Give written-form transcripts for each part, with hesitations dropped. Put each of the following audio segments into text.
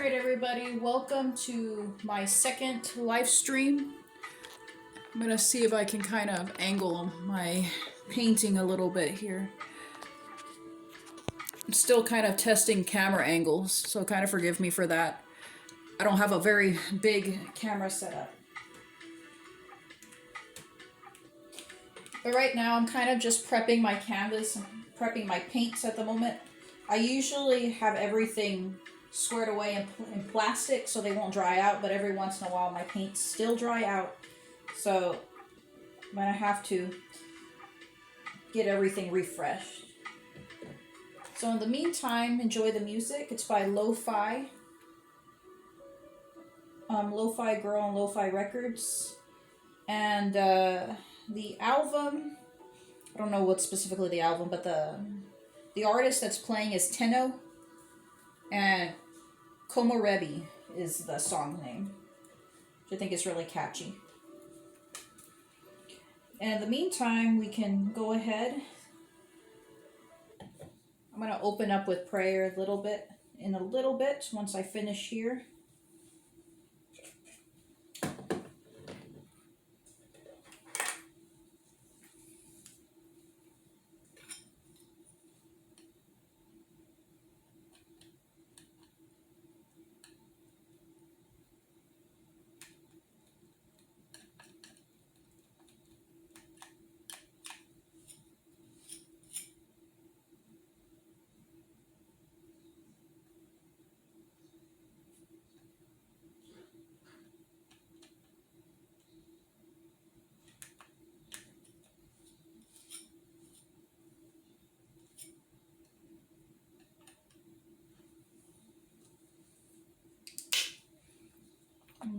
Alright everybody, welcome to my second live stream. I'm gonna see if I can kind of angle my painting a little bit here. I'm still kind of testing camera angles, so kind of forgive me for that. I don't have a very big camera setup. But right now I'm kind of just prepping my canvas, prepping my paints at the moment. I usually have everything squared away in plastic so they won't dry out, but every once in a while my paints still dry out. So I'm gonna have to get everything refreshed. So in the meantime, enjoy the music. It's by Lofi. Lofigirl and Lofi Records. And the album, I don't know what specifically the album, but the artist that's playing is Tenno, and Komorebi is the song name, which I think is really catchy. And in the meantime, we can go ahead. I'm going to open up with prayer a little bit once I finish here.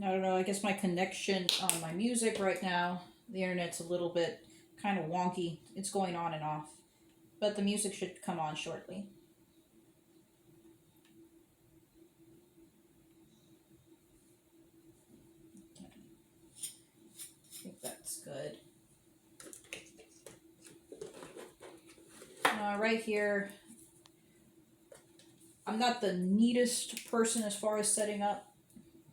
I don't know, I guess my connection on my music right now, the internet's a little bit kind of wonky. It's going on and off. But the music should come on shortly. Okay. I think that's good. Right here, I'm not the neatest person as far as setting up.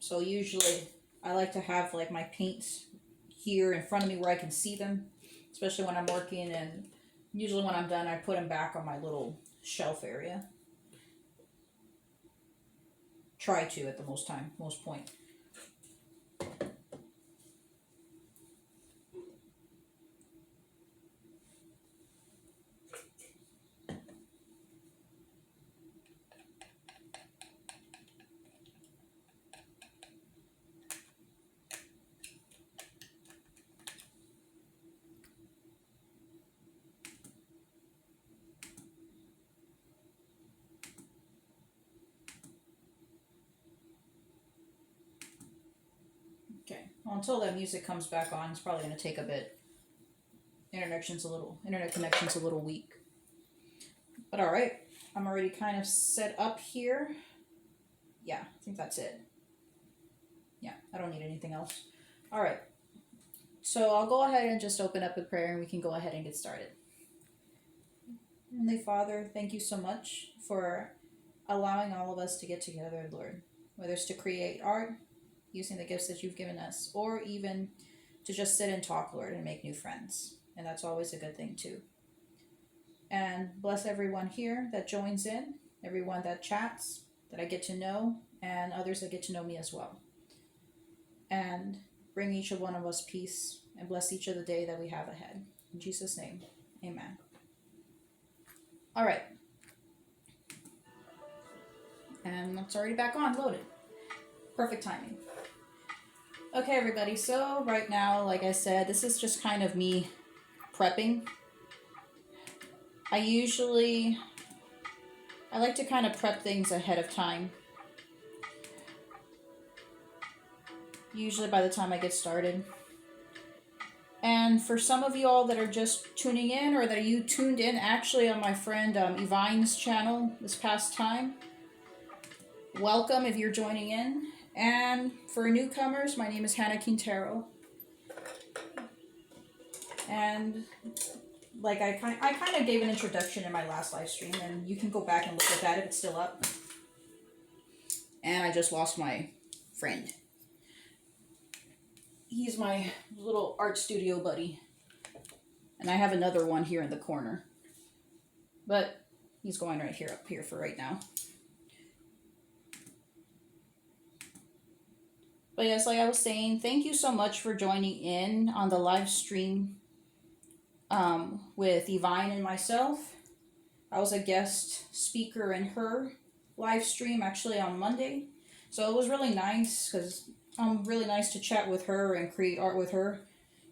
So usually I like to have like my paints here in front of me where I can see them, especially when I'm working, and usually when I'm done I put them back on my little shelf area. Try to at the most point. Okay, well, until that music comes back on, it's probably going to take a bit. Internet connection's a little weak. But alright, I'm already kind of set up here. Yeah, I think that's it. Yeah, I don't need anything else. Alright, so I'll go ahead and just open up with prayer and we can go ahead and get started. Heavenly Father, thank you so much for allowing all of us to get together, Lord. Whether it's to create art, using the gifts that you've given us, or even to just sit and talk, Lord, and make new friends. And that's always a good thing too. And bless everyone here that joins in, everyone that chats, that I get to know, and others that get to know me as well. And bring each one of us peace, and bless each of the day that we have ahead. In Jesus' name, amen. All right. And it's already back on, loaded. Perfect timing. Okay, everybody, so right now, like I said, this is just kind of me prepping. I like to kind of prep things ahead of time. Usually by the time I get started. And for some of you all that are just tuning in, or that you tuned in actually on my friend Evine's channel this past time, welcome if you're joining in. And for newcomers, my name is Hannah Quintero. And like I kind of gave an introduction in my last live stream, and you can go back and look at that if it's still up. And I just lost my friend. He's my little art studio buddy. And I have another one here in the corner. But he's going right here up here for right now. But yes, like I was saying, thank you so much for joining in on the live stream with Yvine and myself. I was a guest speaker in her live stream actually on Monday. So it was really nice because really nice to chat with her and create art with her,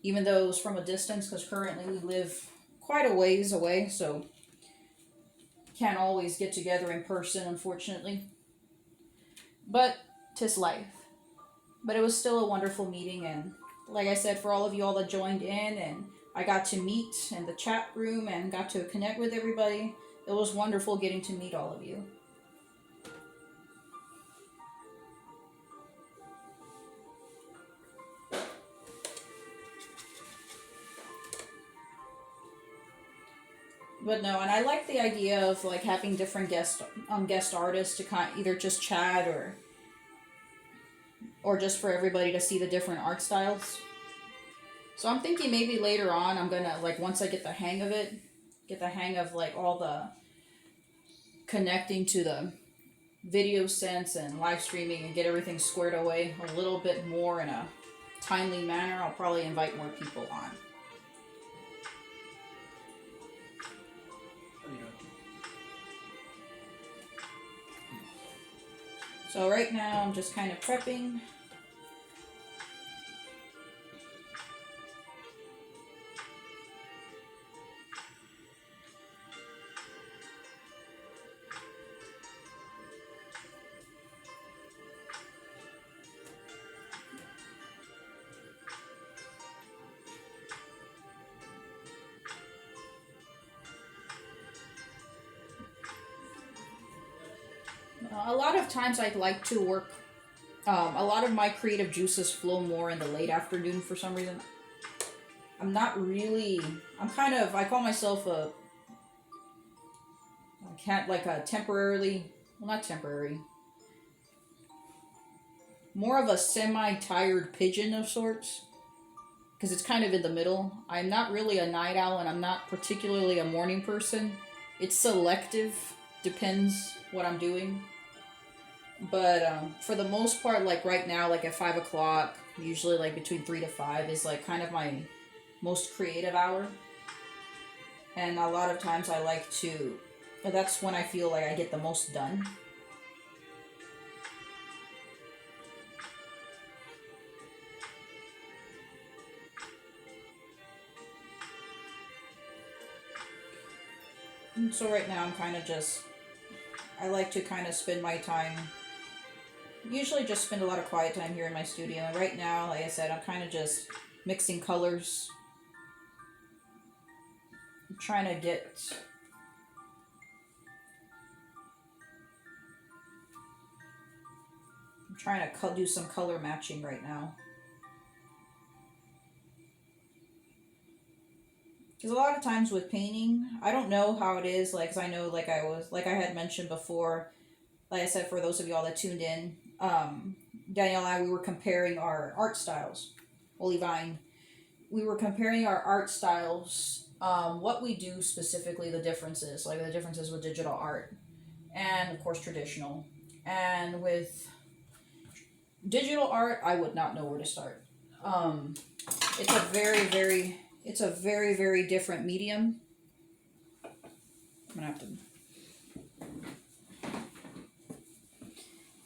even though it was from a distance because currently we live quite a ways away, so can't always get together in person, unfortunately. But 'tis life. But it was still a wonderful meeting, and like I said, for all of you all that joined in, and I got to meet in the chat room and got to connect with everybody. It was wonderful getting to meet all of you. But no, and I like the idea of like having different guest artists to either just chat or just for everybody to see the different art styles. So I'm thinking maybe later on I'm gonna, like, once I get the hang of it, get the hang of like all the connecting to the video sense and live streaming and get everything squared away a little bit more in a timely manner, I'll probably invite more people on. So right now I'm just kind of prepping. A lot of times I like to work, a lot of my creative juices flow more in the late afternoon for some reason. I'm not really, I call myself a temporarily, well, not temporary, more of a semi-tired pigeon of sorts, because it's kind of in the middle. I'm not really a night owl, and I'm not particularly a morning person. It's selective, depends what I'm doing. But for the most part, like right now, like at 5 o'clock, usually like between 3 to 5 is like kind of my most creative hour. And a lot of times I like to, that's when I feel like I get the most done. And so right now I'm kind of just, I like to kind of spend my time, usually just spend a lot of quiet time here in my studio. And right now, like I said, I'm kind of just mixing colors. I'm trying to do some color matching right now. Because a lot of times with painting, I don't know how it is, like, 'cause I know, like I had mentioned before, like I said, for those of y'all that tuned in, Danielle and I, we were comparing our art styles. Well, Levine, we were comparing our art styles, what we do specifically, the differences with digital art, and of course traditional. And with digital art, I would not know where to start. It's a very, very different medium. I'm gonna have to.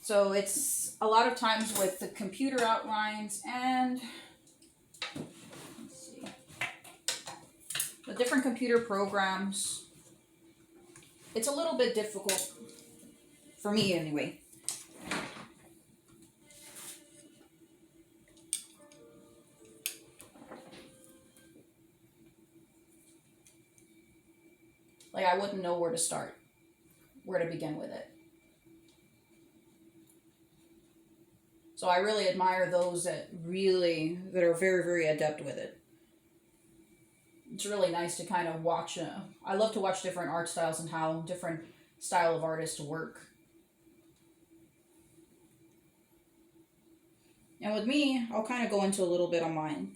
So it's a lot of times with the computer outlines and let's see, the different computer programs. It's a little bit difficult for me anyway. Like, I wouldn't know where to start, where to begin with it. So I really admire those that are very, very adept with it. It's really nice to kind of watch. I love to watch different art styles and how different style of artists work. And with me, I'll kind of go into a little bit on mine.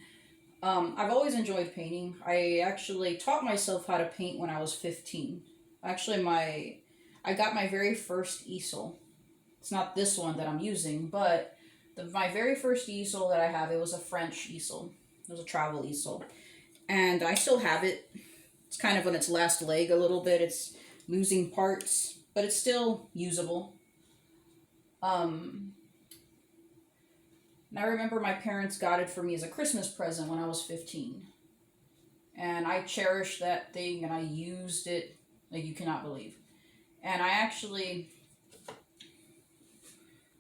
I've always enjoyed painting. I actually taught myself how to paint when I was 15. Actually, I got my very first easel. It's not this one that I'm using, but my very first easel that I have, it was a French easel. It was a travel easel. And I still have it. It's kind of on its last leg a little bit. It's losing parts, but it's still usable. Um, and I remember my parents got it for me as a Christmas present when I was 15. And I cherished that thing and I used it like you cannot believe. And I actually,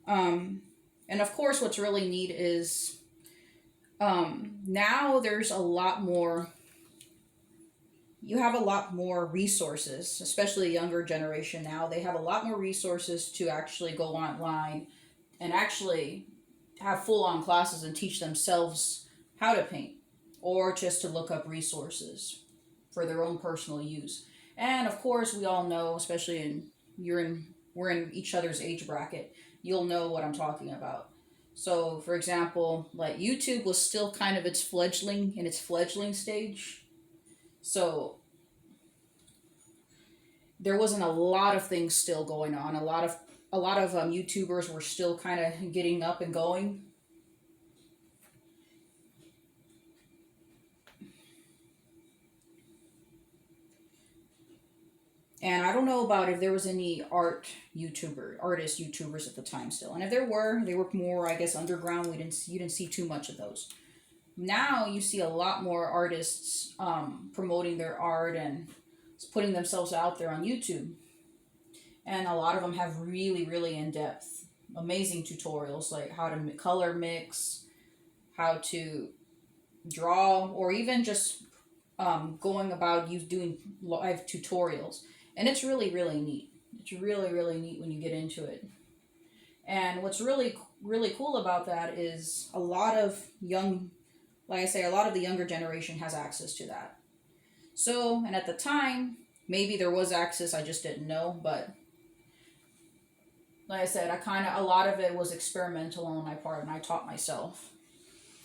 and of course, what's really neat is now there's a lot more, you have a lot more resources, especially the younger generation now. They have a lot more resources to actually go online and actually have full on classes and teach themselves how to paint or just to look up resources for their own personal use. And of course, we all know, especially we're in each other's age bracket, you'll know what I'm talking about. So, for example, like YouTube was still kind of in its fledgling stage. So, there wasn't a lot of things still going on. A lot of YouTubers were still kind of getting up and going. And I don't know about if there was any artist YouTubers at the time still. And if there were, they were more, I guess, underground. You didn't see too much of those. Now you see a lot more artists promoting their art and putting themselves out there on YouTube. And a lot of them have really, really in depth, amazing tutorials like how to color mix, how to draw, or even just going about you doing live tutorials. And it's really, really neat. It's really, really neat when you get into it. And what's really, really cool about that is like I say, a lot of the younger generation has access to that. So, and at the time, maybe there was access, I just didn't know, but like I said, a lot of it was experimental on my part, and I taught myself.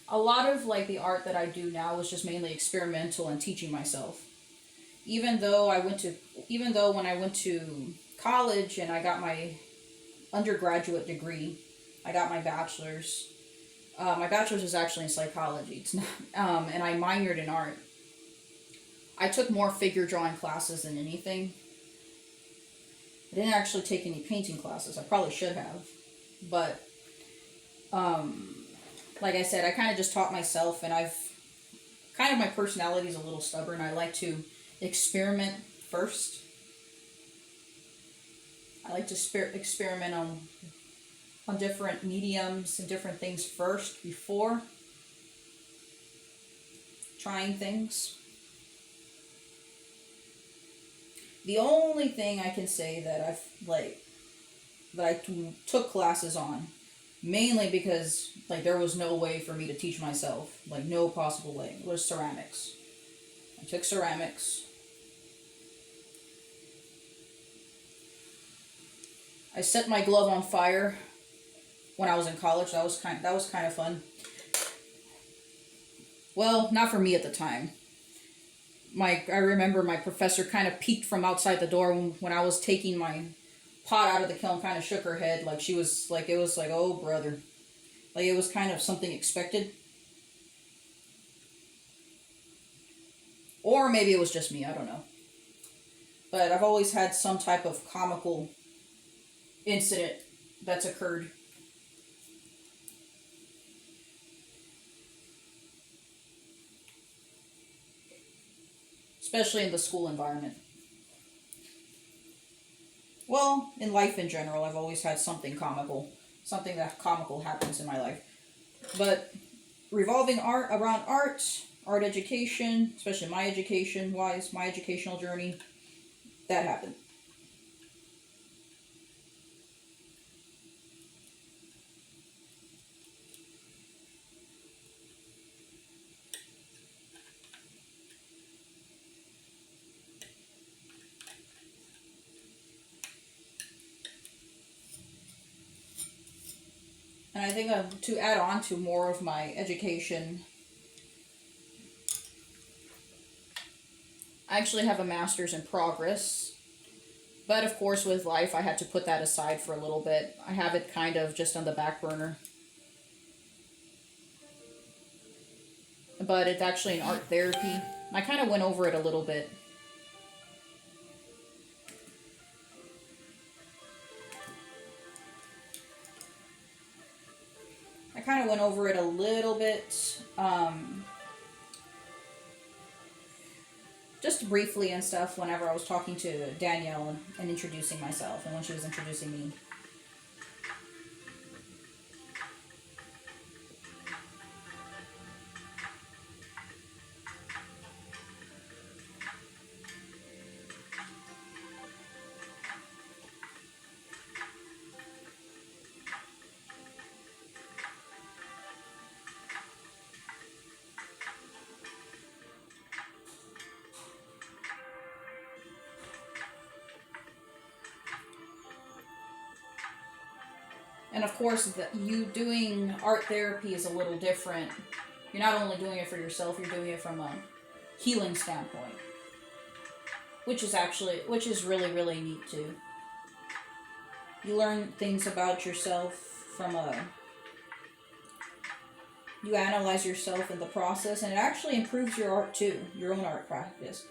A lot of like the art that I do now is just mainly experimental and teaching myself. Even though when I went to college and I got my undergraduate degree, I got my bachelor's. My bachelor's is actually in psychology. It's not, and I minored in art. I took more figure drawing classes than anything. I didn't actually take any painting classes. I probably should have, but like I said, I kind of just taught myself, and my personality is a little stubborn. I like to experiment first. I like to experiment on different mediums and different things first before trying things. The only thing I can say that I took classes on, mainly because like there was no way for me to teach myself, like no possible way, was ceramics. I took ceramics. I set my glove on fire when I was in college. That was kind of fun. Well, not for me at the time. I remember my professor kind of peeked from outside the door when I was taking my pot out of the kiln, kind of shook her head like she was like, it was like, oh brother, like it was kind of something expected, or maybe it was just me, I don't know. But I've always had some type of comical incident that's occurred. Especially in the school environment. Well, in life in general, I've always had something comical happens in my life. But revolving around art education, especially my educational journey, that happened. And And I think to add on to more of my education, I actually have a master's in progress. But of course, with life, I had to put that aside for a little bit. I have it kind of just on the back burner. But it's actually in art therapy. I kind of went over it a little bit. I kind of went over it a little bit, just briefly and stuff whenever I was talking to Danielle and introducing myself and when she was introducing me. And of course, you doing art therapy is a little different. You're not only doing it for yourself, you're doing it from a healing standpoint. Which is really, really neat too. You learn things about yourself you analyze yourself in the process, and it actually improves your art too, your own art practice.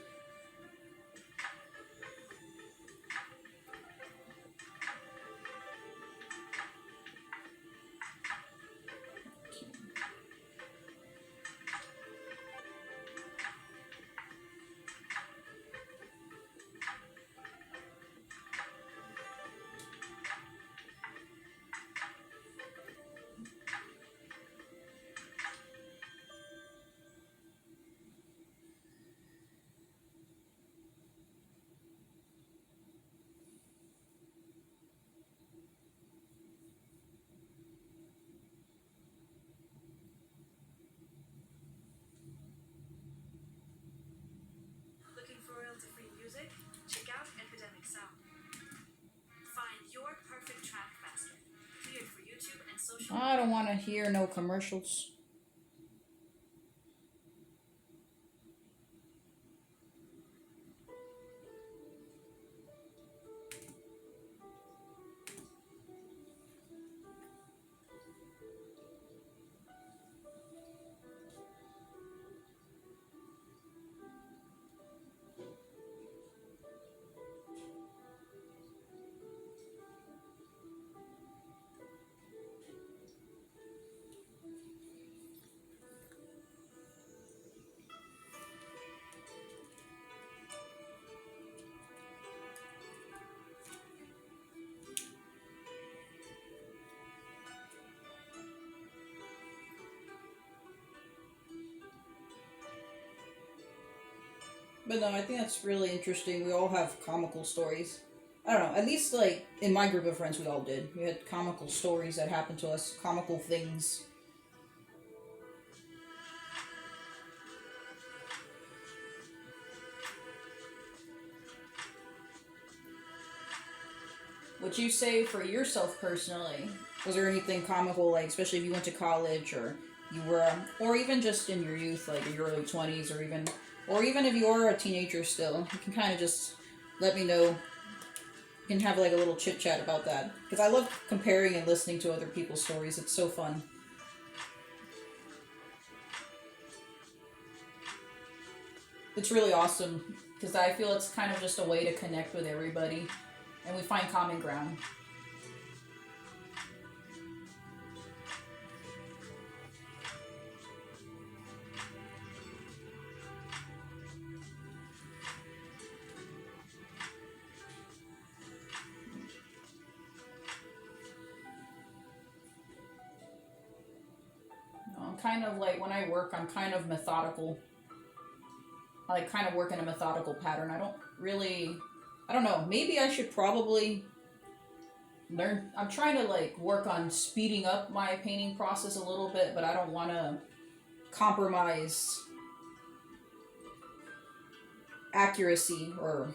I don't want to hear no commercials. But no, I think that's really interesting. We all have comical stories. I don't know, at least like in my group of friends we all did. We had comical stories that happened to us, comical things. Would you say for yourself personally, was there anything comical, like especially if you went to college or you were, or even just in your youth, like in your early 20s, or even if you are a teenager still, you can kind of just let me know. You can have like a little chit chat about that because I love comparing and listening to other people's stories. It's so fun. It's really awesome because I feel it's kind of just a way to connect with everybody and we find common ground. I'm kind of like when I work, I'm kind of methodical. I like kind of work in a methodical pattern. I don't know, maybe I should probably learn. I'm trying to like work on speeding up my painting process a little bit, but I don't want to compromise accuracy, or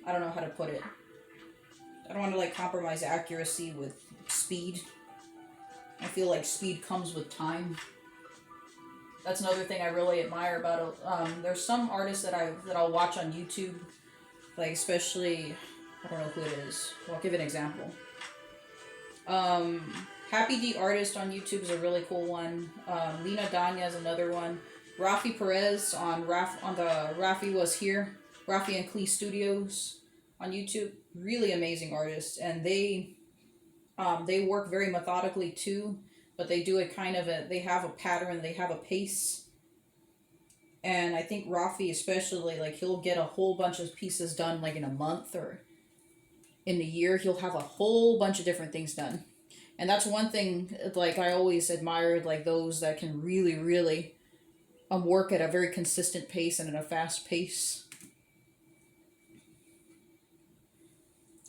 I don't know how to put it. I don't want to like compromise accuracy with speed. I feel like speed comes with time. That's another thing I really admire about it. There's some artists that I'll watch on YouTube, like especially, I don't know who it is. Well, I'll give an example. Happy D Artist on YouTube is a really cool one. Lena Danya is another one. Rafi Perez on the Rafi Was Here, Rafi and Klee Studios on YouTube. Really amazing artists, and they work very methodically too, but they do it they have a pattern, they have a pace. And I think Rafi especially, like he'll get a whole bunch of pieces done like in a month or in a year. He'll have a whole bunch of different things done. And that's one thing, like I always admired, like those that can really, really work at a very consistent pace and at a fast pace.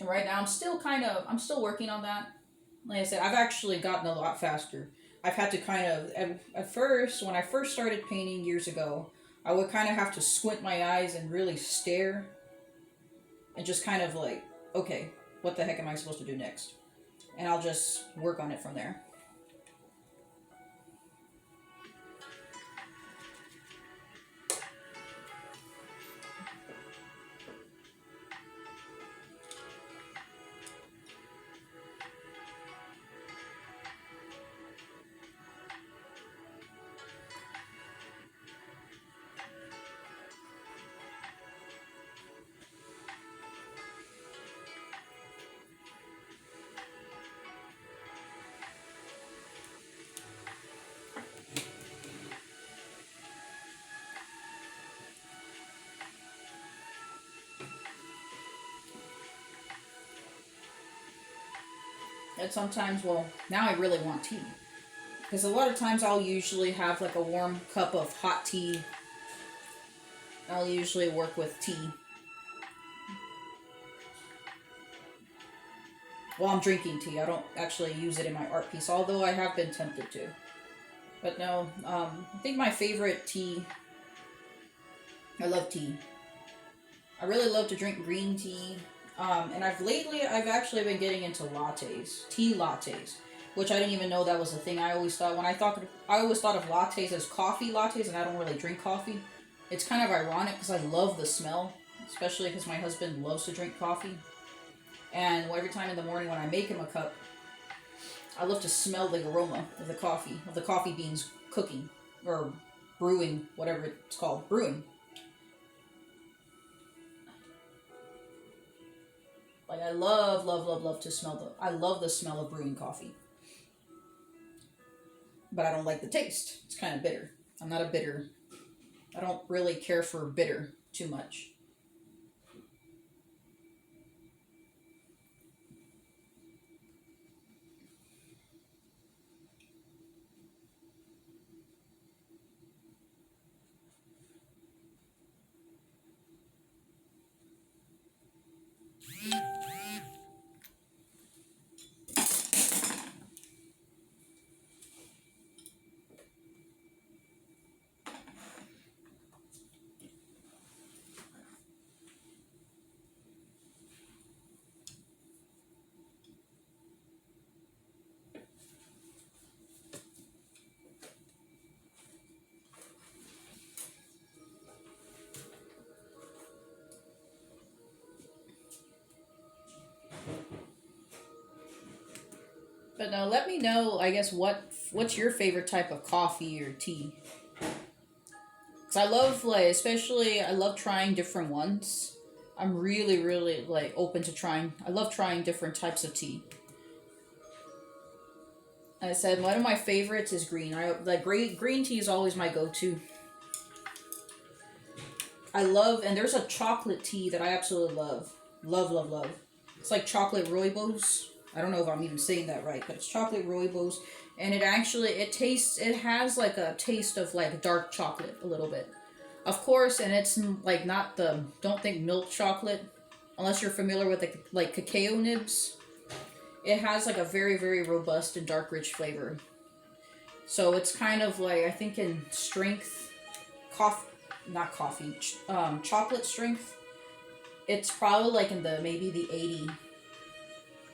And right now I'm still working on that. Like I said, I've actually gotten a lot faster. I've had to at first, when I first started painting years ago, I would kind of have to squint my eyes and really stare and just kind of like, okay, what the heck am I supposed to do next? And I'll just work on it from there. And sometimes, well, now I really want tea. Because a lot of times I'll usually have like a warm cup of hot tea. I'll usually work with tea. While I'm drinking tea. I don't actually use it in my art piece, although I have been tempted to. But no, I think my favorite tea, I love tea. I really love to drink green tea. And I've actually been getting into lattes, tea lattes, which I didn't even know that was a thing. I always thought of lattes as coffee lattes, and I don't really drink coffee. It's kind of ironic because I love the smell, especially because my husband loves to drink coffee. And every time in the morning when I make him a cup, I love to smell the aroma of the coffee beans cooking or brewing, whatever it's called, brewing. Like I love to smell I love the smell of brewing coffee. But I don't like the taste. It's kind of bitter. I'm not a bitter. I don't really care for bitter too much. But now let me know, I guess, what's your favorite type of coffee or tea? Because I love, like, especially, I love trying different ones. I'm really, really, like, open to trying. I love trying different types of tea. I said one of my favorites is green. Green tea is always my go-to. I love, and there's a chocolate tea that I absolutely love. Love. It's like chocolate rooibos. I don't know if I'm even saying that right, but it's chocolate rooibos. And it has like a taste of like dark chocolate a little bit. Of course, and it's like not don't think milk chocolate, unless you're familiar with like cacao nibs. It has like a very, very robust and dark rich flavor. So it's kind of like, I think in strength, chocolate strength, it's probably like in maybe the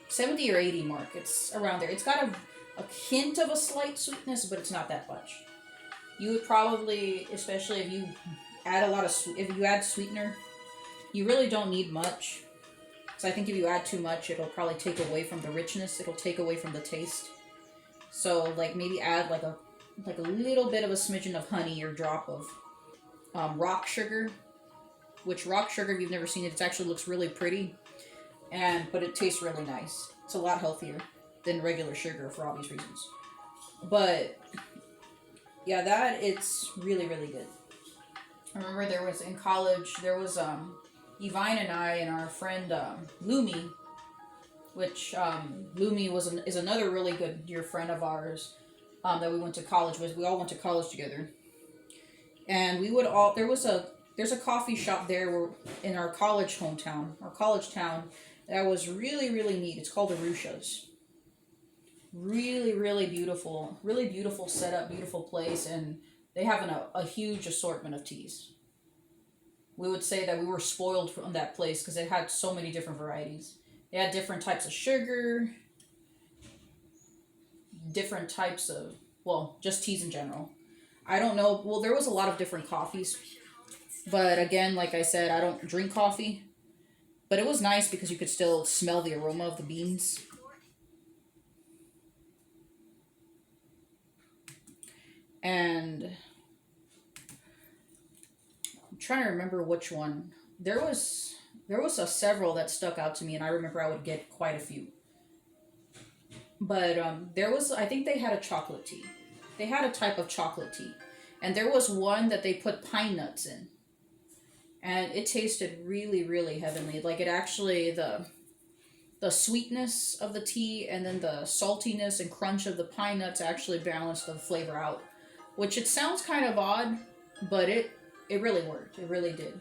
70 or 80 mark. It's around there. It's got a hint of a slight sweetness, but it's not that much. You would probably, especially if you add a lot of if you add sweetener, you really don't need much. So I think if you add too much, it'll probably take away from the richness. It'll take away from the taste. So like maybe add like a little bit of a smidgen of honey or drop of rock sugar. Which rock sugar, if you've never seen it, it actually looks really pretty, but it tastes really nice. It's a lot healthier than regular sugar for obvious reasons. But yeah, it's really, really good. I remember there was in college, there was Yvine and I and our friend Lumi, which Lumi is another really good dear friend of ours that we went to college with. We all went to college together, and we would all there's a coffee shop there in our college town that was really, really neat. It's called Arusha's. Really, really beautiful setup, beautiful place, and they have a huge assortment of teas. We would say that we were spoiled from that place because it had so many different varieties. They had different types of sugar, different types of, just teas in general. I don't know, there was a lot of different coffees. But again, like I said, I don't drink coffee. But it was nice because you could still smell the aroma of the beans. And I'm trying to remember which one. There was several that stuck out to me, and I remember I would get quite a few. But I think they had a chocolate tea. They had a type of chocolate tea. And there was one that they put pine nuts in. And it tasted really, really heavenly. Like it actually, the sweetness of the tea and then the saltiness and crunch of the pine nuts actually balanced the flavor out. Which it sounds kind of odd, but it really worked. It really did.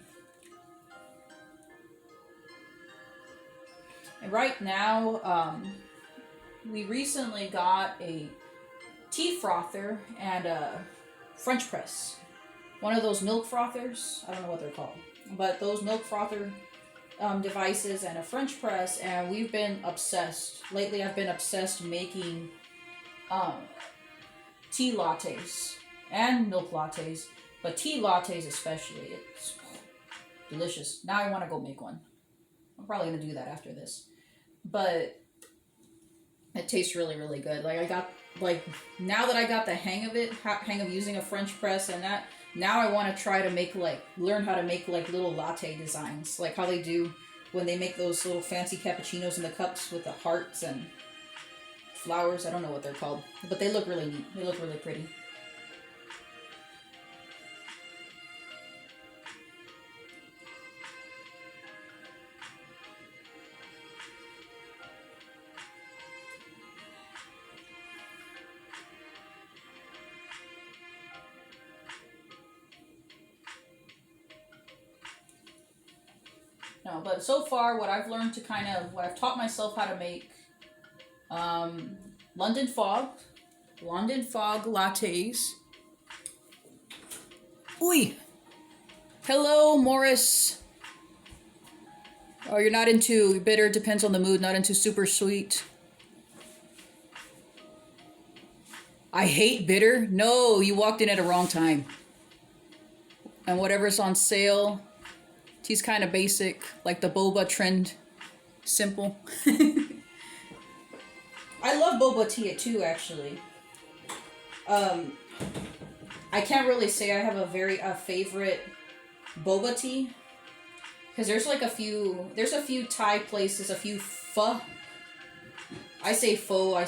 And right now, we recently got a tea frother and a French press. One of those milk frothers. I don't know what they're called. But those milk frother devices and a French press, and we've been obsessed. Lately I've been obsessed making tea lattes and milk lattes, but tea lattes especially. It's delicious. Now I want to go make one. I'm probably going to do that after this. But it tastes really, really good. Now that I got the hang of using a French press and that, now I want to try to learn how to make little latte designs, like how they do when they make those little fancy cappuccinos in the cups with the hearts and flowers. I don't know what they're called, but they look really neat. They look really pretty. No, but so far, what I've learned what I've taught myself how to make, London Fog lattes. Oi! Hello, Morris. Oh, you're not into bitter, depends on the mood, not into super sweet. I hate bitter? No, you walked in at a wrong time. And whatever's on sale, tea's kind of basic, like the boba trend, simple. I love boba tea too, actually. I can't really say I have a favorite boba tea, because there's a few Thai places, a few pho. I say pho. I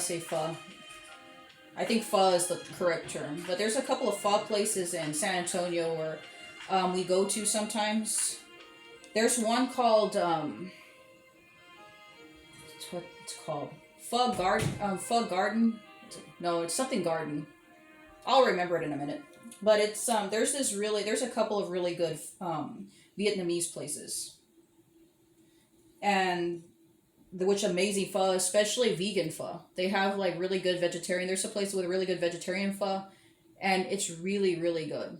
think pho is the correct term, but there's a couple of pho places in San Antonio where we go to sometimes. There's one called what it's called, Pho Garden. No, it's something Garden. I'll remember it in a minute. But it's there's a couple of really good Vietnamese places, and which amazing pho, especially vegan pho. They have really good vegetarian. There's a place with really good vegetarian pho, and it's really, really good.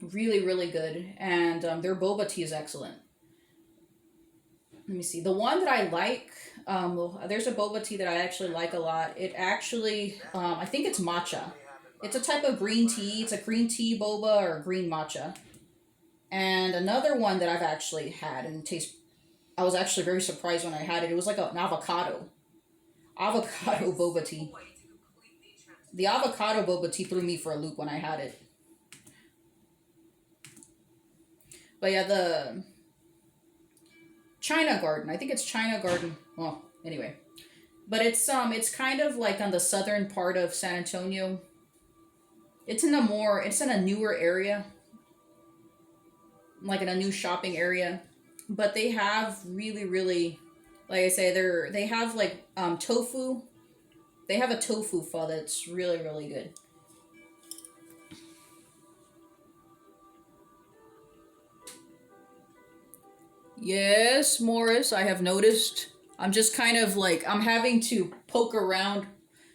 Really, really good, and their boba tea is excellent. Let me see. The one that I like, There's a boba tea that I actually like a lot. It actually, I think it's matcha. It's a type of green tea. It's a green tea boba or green matcha. And another one that I've actually had and taste, I was actually very surprised when I had it. It was like an avocado boba tea. The avocado boba tea threw me for a loop when I had it. But yeah, the China Garden. I think it's China Garden. Well, anyway, but it's kind of like on the southern part of San Antonio. It's in a newer area, like in a new shopping area. But they have really, like I say, they have like tofu. They have a tofu pho that's really good. Yes, Morris, I have noticed. I'm just kind of like I'm having to poke around,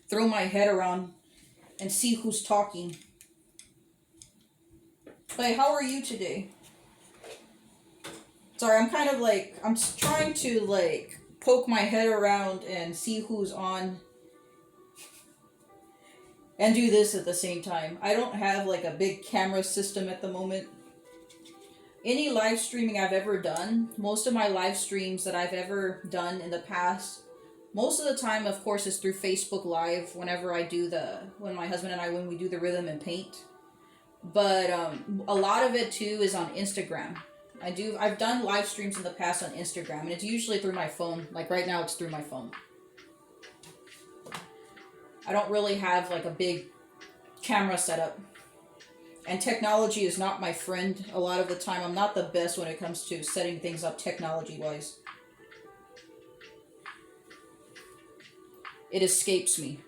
throw my head around, and see who's talking. Hey, how are you today? Sorry, I'm kind of like trying to like poke my head around and see who's on and do this at the same time. I don't have like a big camera system at the moment. Any live streaming I've ever done, most of my live streams that I've ever done in the past, most of the time, of course, is through Facebook Live. Whenever I do when my husband and I when we do the rhythm and paint, but a lot of it too is on Instagram. I've done live streams in the past on Instagram, and it's usually through my phone. Like right now, it's through my phone. I don't really have like a big camera setup. And technology is not my friend a lot of the time. I'm not the best when it comes to setting things up technology-wise. It escapes me.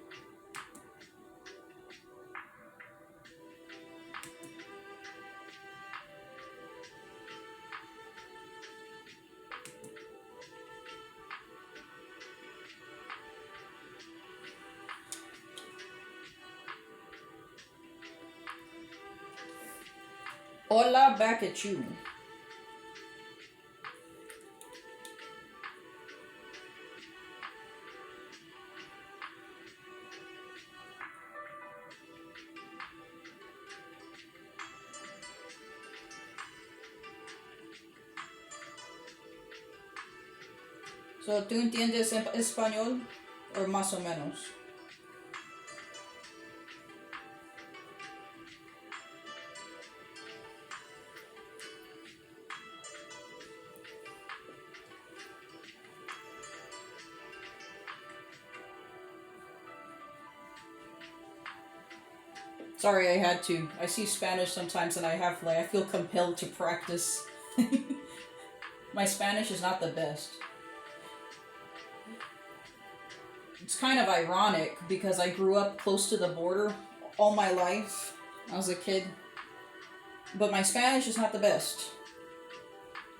Hola, back at you. So, ¿tú entiendes español o más o menos? Sorry, I had to. I see Spanish sometimes and I feel compelled to practice. My Spanish is not the best. It's kind of ironic because I grew up close to the border all my life as a kid. But my Spanish is not the best.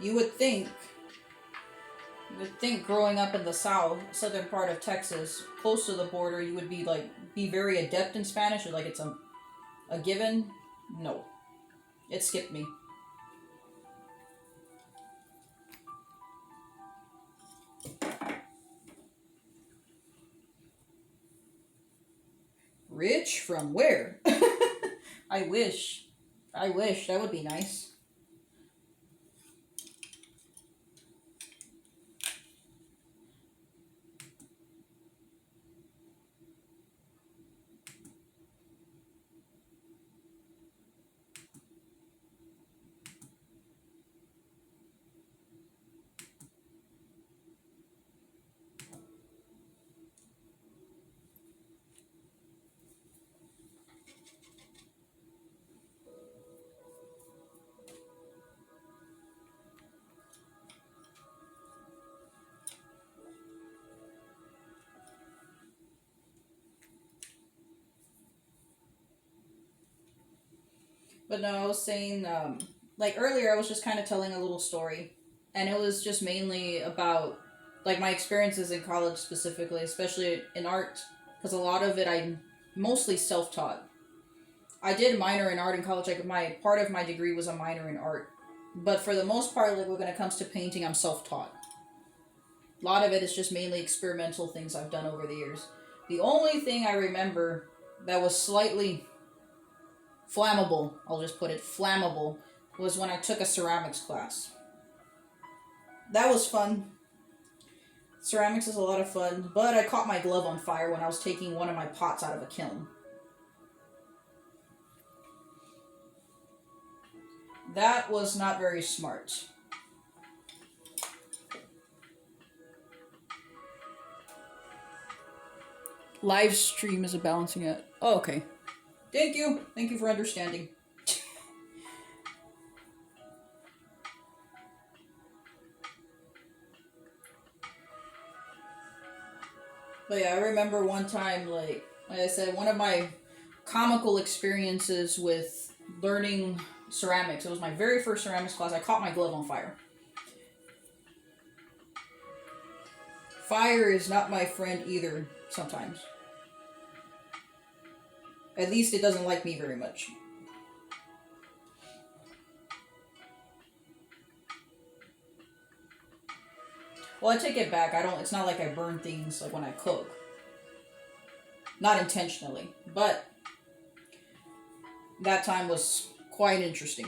You would think growing up in the southern part of Texas, close to the border, you would be very adept in Spanish, or like it's a given. No. It skipped me. Rich from where? I wish. I wish. That would be nice. But no, I was saying, like earlier, I was just kind of telling a little story, and it was just mainly about like my experiences in college specifically, especially in art, because a lot of it I'm mostly self-taught. I did minor in art in college. Like my part of my degree was a minor in art, but for the most part, like when it comes to painting, I'm self-taught. A lot of it is just mainly experimental things I've done over the years. The only thing I remember that was slightly flammable, I'll just put it flammable, was when I took a ceramics class. That was fun. Ceramics is a lot of fun, but I caught my glove on fire when I was taking one of my pots out of a kiln. That was not very smart. Live stream is a balancing act. Oh, okay. Thank you. Thank you for understanding. But yeah, I remember one time, like I said, one of my comical experiences with learning ceramics. It was my very first ceramics class. I caught my glove on fire. Fire is not my friend either, sometimes. At least it doesn't like me very much. Well, I take it back. It's not like I burn things like when I cook. Not intentionally. But that time was quite interesting.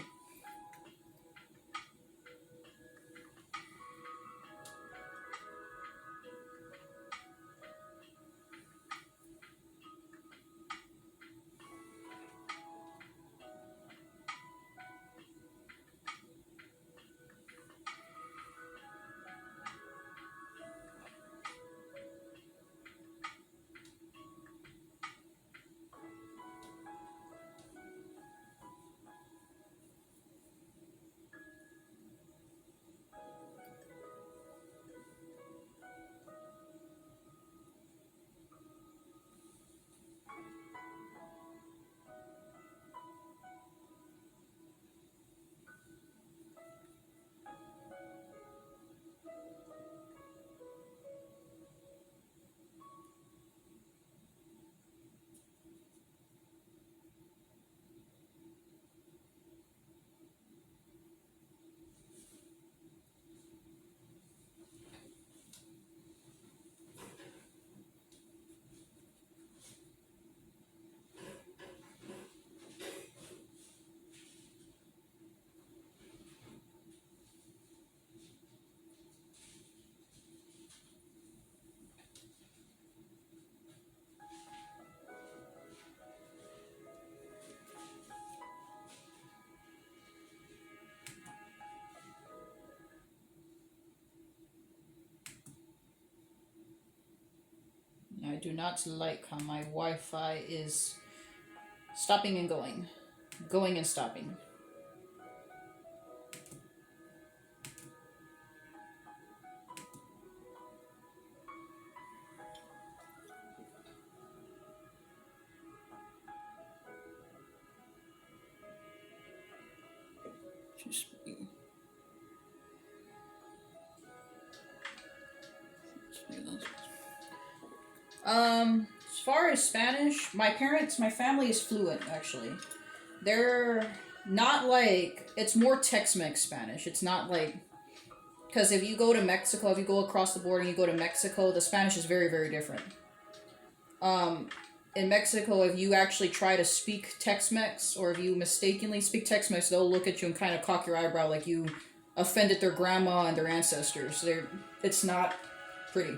I do not like how my Wi-Fi is stopping and going. Going and stopping. Just as far as Spanish, my family is fluent actually. They're not like, it's more Tex-Mex Spanish. It's not like, because if you go to Mexico, if you go across the border and you go to Mexico, the Spanish is very, very different. In Mexico, if you actually try to speak Tex-Mex, or if you mistakenly speak Tex-Mex, they'll look at you and kind of cock your eyebrow like you offended their grandma and their ancestors. It's not pretty.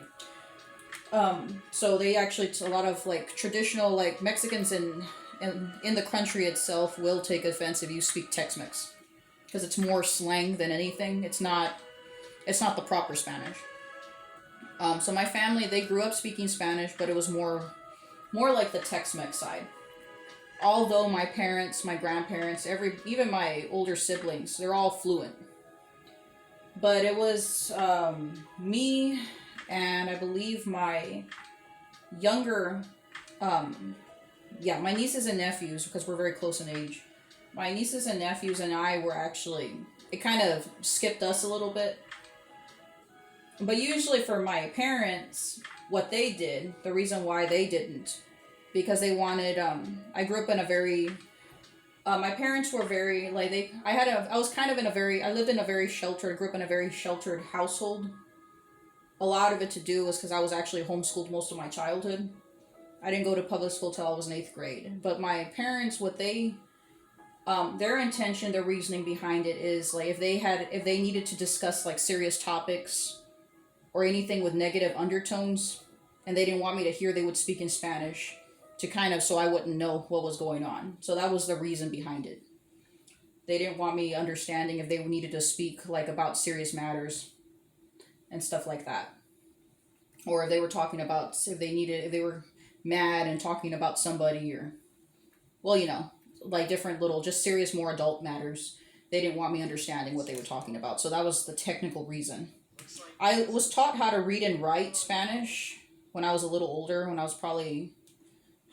So they actually, a lot of like traditional like Mexicans in the country itself will take offense if you speak Tex-Mex, because it's more slang than anything. It's not the proper Spanish. So my family, they grew up speaking Spanish, but it was more like the Tex-Mex side. Although my parents, my grandparents, even my older siblings, they're all fluent. But it was me and I believe my younger, my nieces and nephews, because we're very close in age. My nieces and nephews and I were actually, it kind of skipped us a little bit. But usually for my parents, what they did, the reason why they didn't, because they wanted, I grew up in a very, my parents were very, like, I lived in a very sheltered, grew up in a very sheltered household. a lot of it to do was because I was actually homeschooled most of my childhood. I didn't go to public school till I was in 8th grade. But my parents, what they their intention, their reasoning behind it is like if they needed to discuss like serious topics or anything with negative undertones, and they didn't want me to hear, they would speak in Spanish to kind of so I wouldn't know what was going on. So that was the reason behind it. They didn't want me understanding if they needed to speak like about serious matters and stuff like that, or if they were talking about if they were mad and talking about somebody, or well, like different little just serious more adult matters. They didn't want me understanding what they were talking about. So that was the technical reason. I was taught how to read and write Spanish when I was a little older, when I was probably,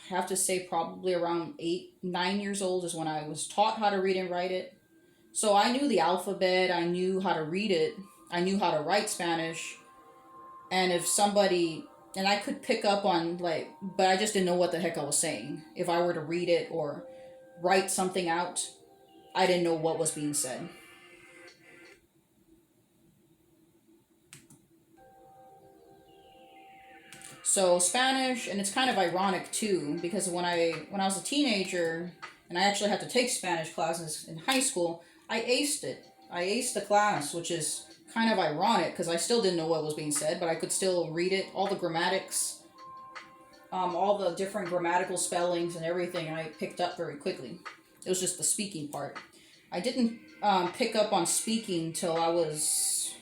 I have to say, probably around 8, 9 years old is when I was taught how to read and write it. So I knew the alphabet, I knew how to read it, I knew how to write Spanish. And if somebody, and I could pick up on like, but I just didn't know what the heck I was saying. If I were to read it or write something out, I didn't know what was being said. So Spanish, and it's kind of ironic too, because when I was a teenager, and I actually had to take Spanish classes in high school, I aced it. I aced the class, which is kind of ironic because I still didn't know what was being said, but I could still read it, all the grammatics, all the different grammatical spellings and everything. I picked up very quickly. It was just the speaking part. I didn't pick up on speaking till I was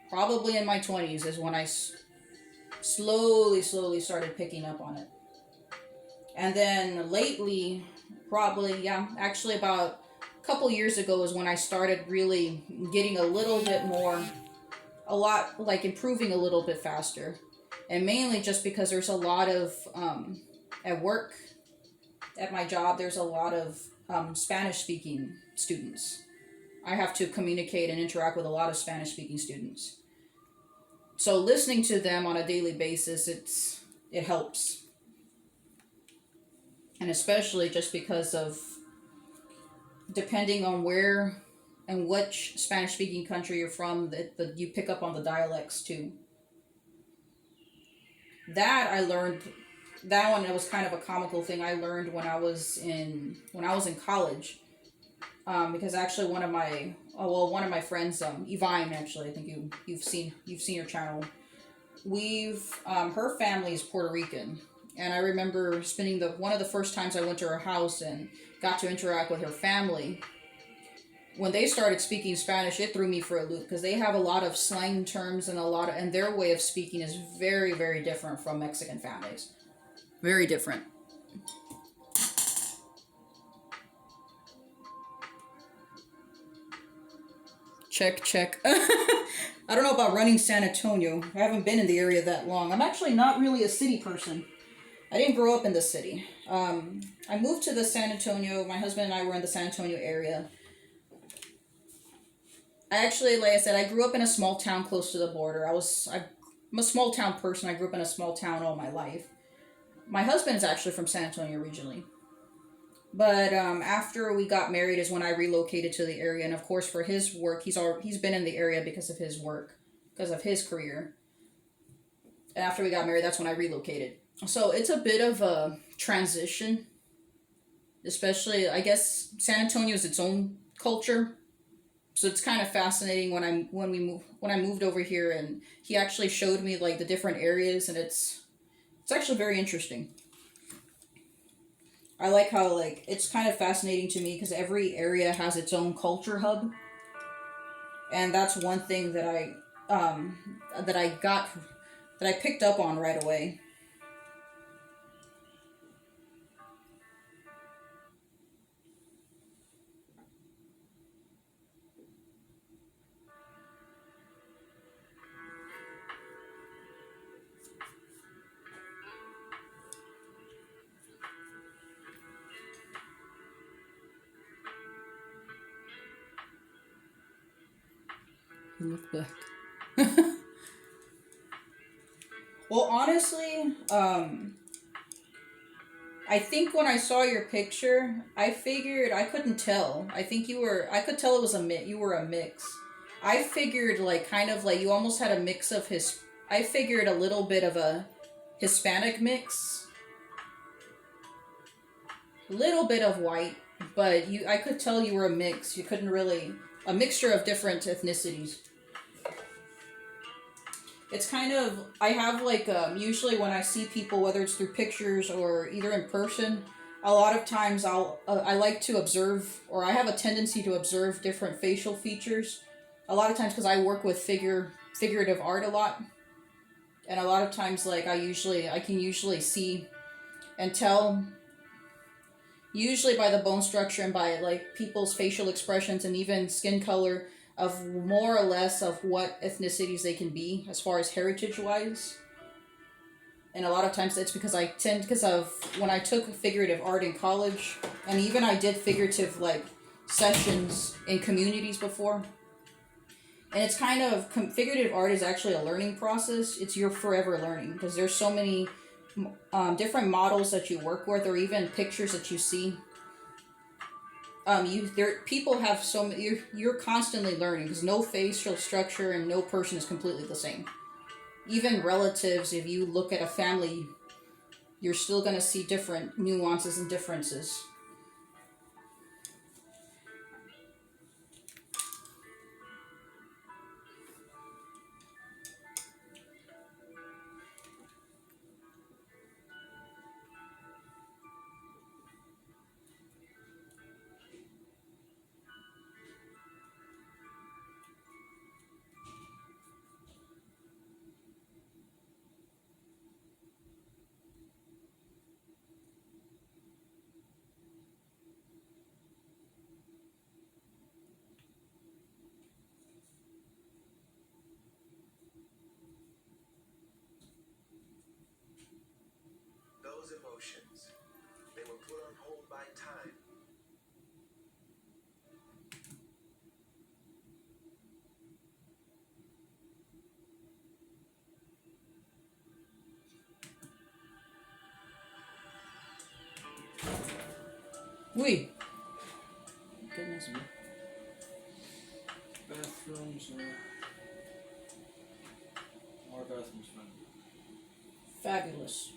probably in my 20s is when I slowly started picking up on it. And then lately, probably, yeah, actually about a couple years ago is when I started really getting a little bit more, a lot, like improving a little bit faster. And mainly just because there's a lot of, at work, at my job, there's a lot of Spanish speaking students. I have to communicate and interact with a lot of Spanish speaking students. So listening to them on a daily basis, it helps. And especially just because of, depending on where and which Spanish speaking country you're from, that you pick up on the dialects too. That I learned, that one, it was kind of a comical thing I learned when I was in college. Because actually one of my friends, Yvonne, actually, I think you've seen her channel. Her family is Puerto Rican, and I remember spending one of the first times I went to her house and got to interact with her family. When they started speaking Spanish, it threw me for a loop because they have a lot of slang terms and their way of speaking is very, very different from Mexican families. Very different. Check. I don't know about running San Antonio. I haven't been in the area that long. I'm actually not really a city person. I didn't grow up in the city. I moved to the San Antonio. My husband and I were in the San Antonio area. I actually, like I said, I grew up in a small town close to the border. I'm a small town person. I grew up in a small town all my life. My husband is actually from San Antonio originally. But after we got married is when I relocated to the area, and of course for his work, he's been in the area because of his work, because of his career. And after we got married, that's when I relocated. So it's a bit of a transition, especially I guess San Antonio is its own culture. So it's kind of fascinating when I moved over here, and he actually showed me like the different areas, and it's actually very interesting. I like how like it's kind of fascinating to me because every area has its own culture hub, and that's one thing that I picked up on right away. Look back. Well, honestly, I think when I saw your picture, I figured I couldn't tell. I could tell it was you were a mix. I figured like kind of like you almost had a mix of I figured a little bit of a Hispanic mix, little bit of white, but I could tell you were a mix. You couldn't really a mixture of different ethnicities. It's kind of I have like usually when I see people, whether it's through pictures or either in person, a lot of times I like to observe, or I have a tendency to observe different facial features. A lot of times because I work with figurative art a lot, and a lot of times like I can usually see and tell, usually by the bone structure and by like people's facial expressions and even skin color, of more or less of what ethnicities they can be as far as heritage wise. And a lot of times it's because I tend, because of when I took figurative art in college, and even I did figurative like sessions in communities before. And it's kind of figurative art is actually a learning process. It's your forever learning because there's so many different models that you work with, or even pictures that you see. You there people have so many. You're constantly learning because no facial structure and no person is completely the same. Even relatives, if you look at a family, you're still gonna see different nuances and differences. Those emotions, they were put on hold by time. Oui. Goodness me. Bathrooms are bathrooms fine. Fabulous.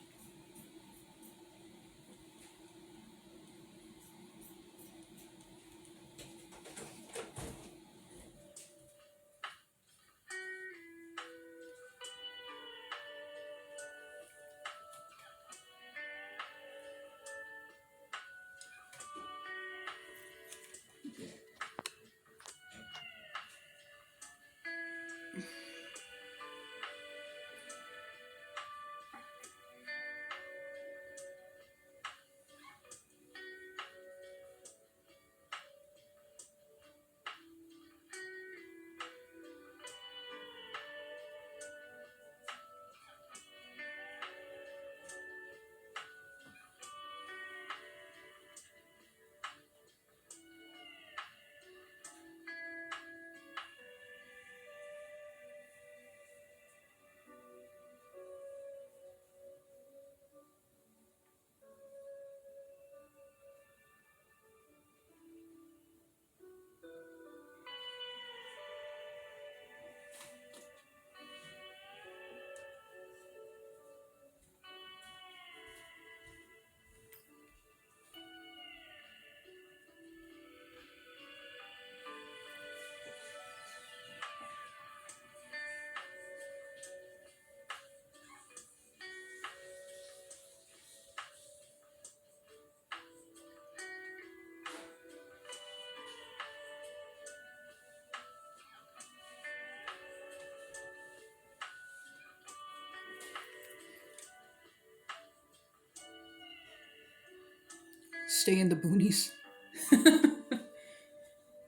Stay in the boonies.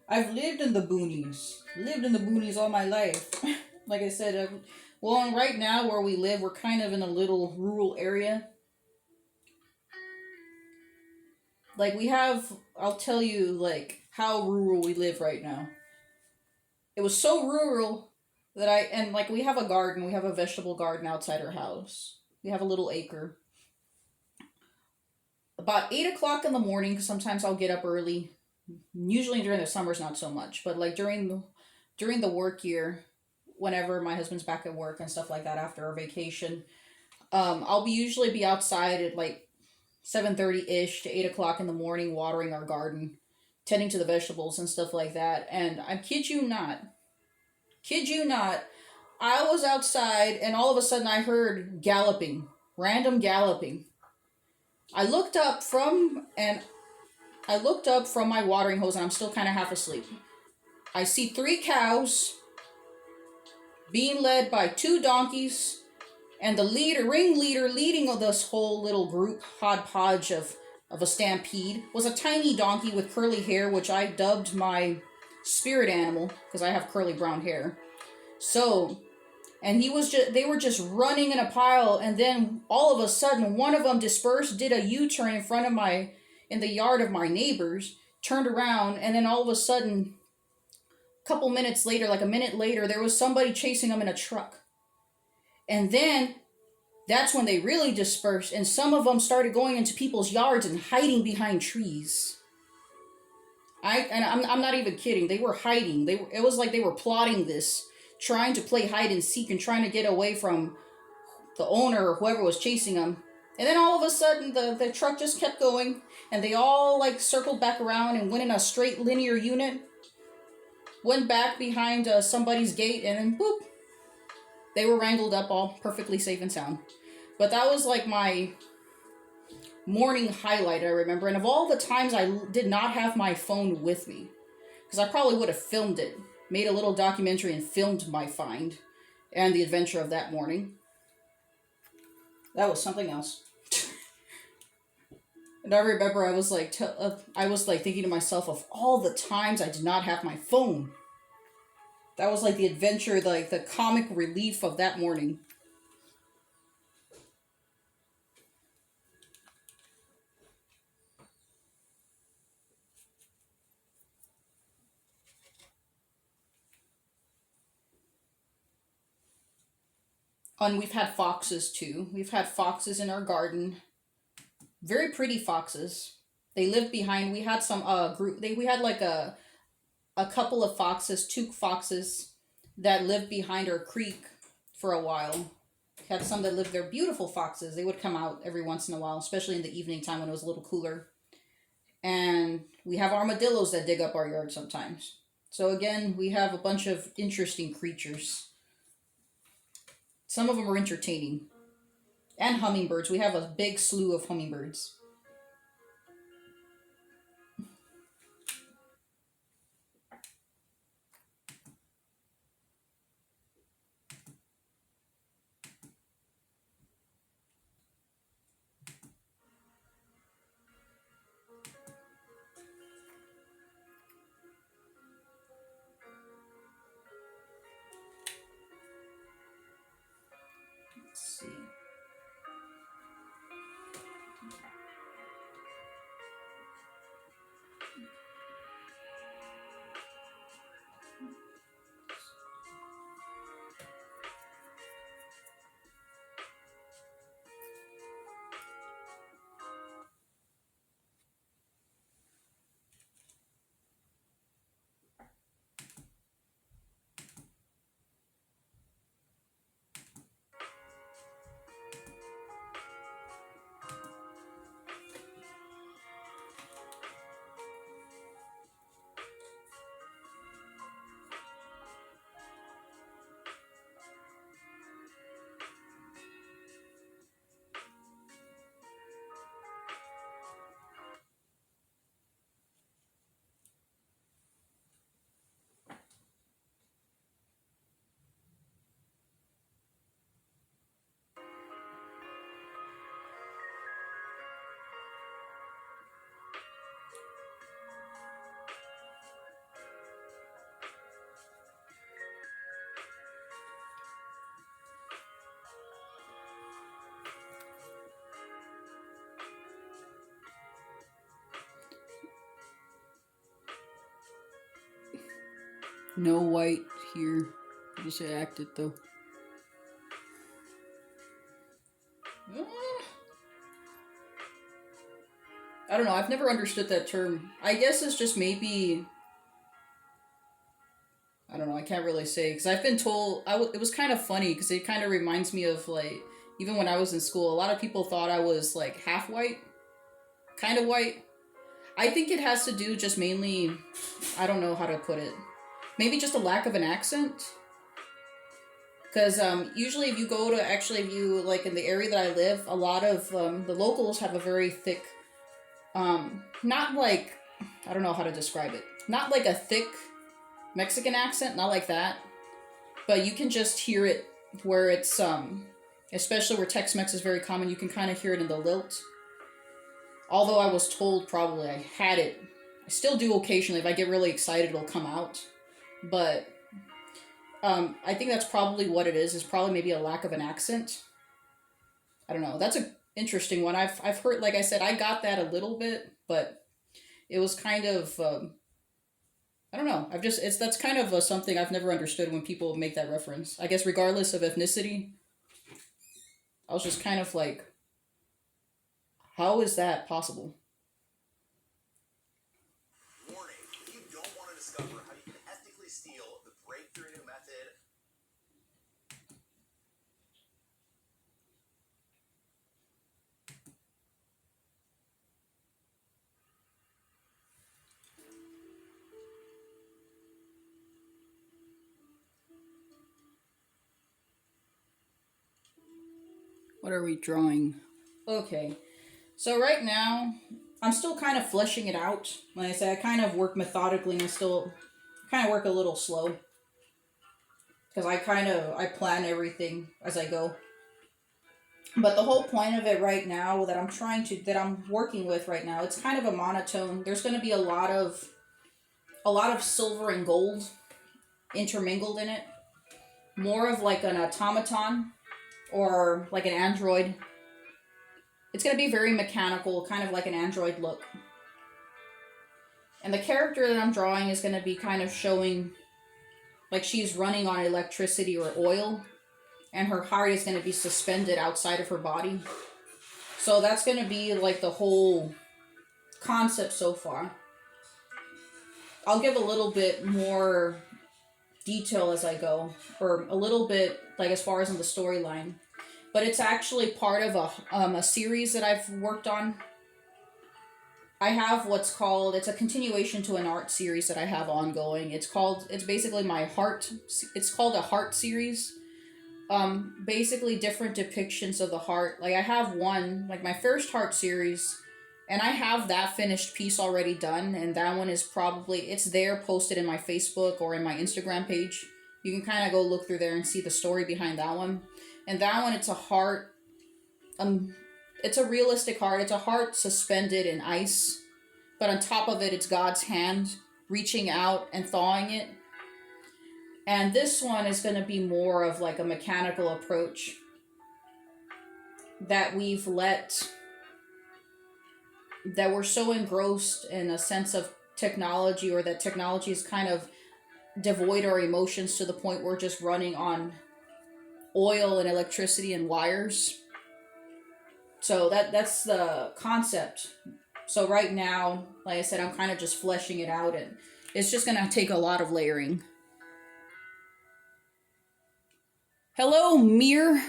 I've lived in the boonies. Lived in the boonies all my life. Like I said, well, and right now where we live, we're kind of in a little rural area. Like we have, I'll tell you like how rural we live right now. It was so rural that and like we have a garden, we have a vegetable garden outside our house. We have a little acre. About 8 o'clock in the morning, because sometimes I'll get up early. Usually during the summers, not so much, but like during the work year, whenever my husband's back at work and stuff like that after our vacation. I'll usually be outside at like 7:30 ish to 8 o'clock in the morning, watering our garden, tending to the vegetables and stuff like that. And I kid you not, I was outside and all of a sudden I heard galloping, random galloping. I looked up from and I looked up from my watering hose and I'm still kind of half asleep. I see 3 cows being led by 2 donkeys, and the ringleader leading of this whole little group hodgepodge of a stampede was a tiny donkey with curly hair, which I dubbed my spirit animal because I have curly brown hair. So, and they were just running in a pile, and then all of a sudden one of them dispersed, did a U-turn in the yard of my neighbors, turned around, and then all of a sudden, a couple minutes later, like a minute later, there was somebody chasing them in a truck. And then that's when they really dispersed, and some of them started going into people's yards and hiding behind trees. I'm not even kidding. They were hiding. It was like they were plotting this, trying to play hide and seek and trying to get away from the owner or whoever was chasing them. And then all of a sudden, the truck just kept going, and they all like circled back around and went in a straight linear unit, went back behind somebody's gate, and then boop, they were wrangled up all perfectly safe and sound. But that was like my morning highlight, I remember. And of all the times I did not have my phone with me, because I probably would have filmed it, made a little documentary and filmed my find and the adventure of that morning. That was something else. And I remember I was like thinking to myself of all the times I did not have my phone. That was like the adventure, like the comic relief of that morning. And we've had foxes too. We've had foxes in our garden. Very pretty foxes. They lived behind. We had some group. We had like a couple of foxes, 2 foxes that lived behind our creek for a while. We had some that lived there. Beautiful foxes. They would come out every once in a while, especially in the evening time when it was a little cooler. And we have armadillos that dig up our yard sometimes. So again, we have a bunch of interesting creatures. Some of them are entertaining. And hummingbirds. We have a big slew of hummingbirds. Let's see. No white here. Just acted though. I don't know. I've never understood that term. I guess it's just maybe. I don't know, I can't really say, because I've been told, it was kind of funny, because it kind of reminds me of, like, even when I was in school, a lot of people thought I was, like, half white, kind of white. I think it has to do just mainly, I don't know how to put it, maybe just a lack of an accent. Because usually if you go to, actually, if you, like, in the area that I live, a lot of the locals have a very thick, not like, I don't know how to describe it, not like a thick Mexican accent, not like that, but you can just hear it where it's, especially where Tex-Mex is very common, you can kind of hear it in the lilt. Although I was told probably I had it, I still do occasionally, if I get really excited it'll come out, but I think that's probably what it is probably maybe a lack of an accent. I don't know. That's a interesting one. I've heard, like I said, I got that a little bit, but it was kind of I don't know. That's kind of something I've never understood when people make that reference. I guess regardless of ethnicity, I was just kind of like, how is that possible? Warning, if you don't want to discover how you can ethically steal the breakthrough new method. What are we drawing? Okay. So right now, I'm still kind of fleshing it out. Like I said, I kind of work methodically and I still kind of work a little slow. Because I plan everything as I go. But the whole point of it right now that I'm working with right now, it's kind of a monotone. There's going to be a lot of silver and gold intermingled in it. More of like an automaton or like an android. It's going to be very mechanical, kind of like an android look. And the character that I'm drawing is going to be kind of showing like she's running on electricity or oil, and her heart is going to be suspended outside of her body. So that's going to be like the whole concept so far. I'll give a little bit more detail as I go, or a little bit like as far as in the storyline. But it's actually part of a series that I've worked on. I have it's a continuation to an art series that I have ongoing. It's basically it's called a heart series. Basically different depictions of the heart. Like I have one, like my first heart series, and I have that finished piece already done, and that one is it's there posted in my Facebook or in my Instagram page. You can kind of go look through there and see the story behind that one. And that one, it's a heart, it's a realistic heart. It's a heart suspended in ice, but on top of it, it's God's hand reaching out and thawing it. And this one is going to be more of like a mechanical approach that that we're so engrossed in a sense of technology, or that technology is kind of devoid our emotions to the point we're just running on oil and electricity and wires. So that's the concept. So right now, like I said, I'm kind of just fleshing it out, and it's just going to take a lot of layering. Hello, Mir.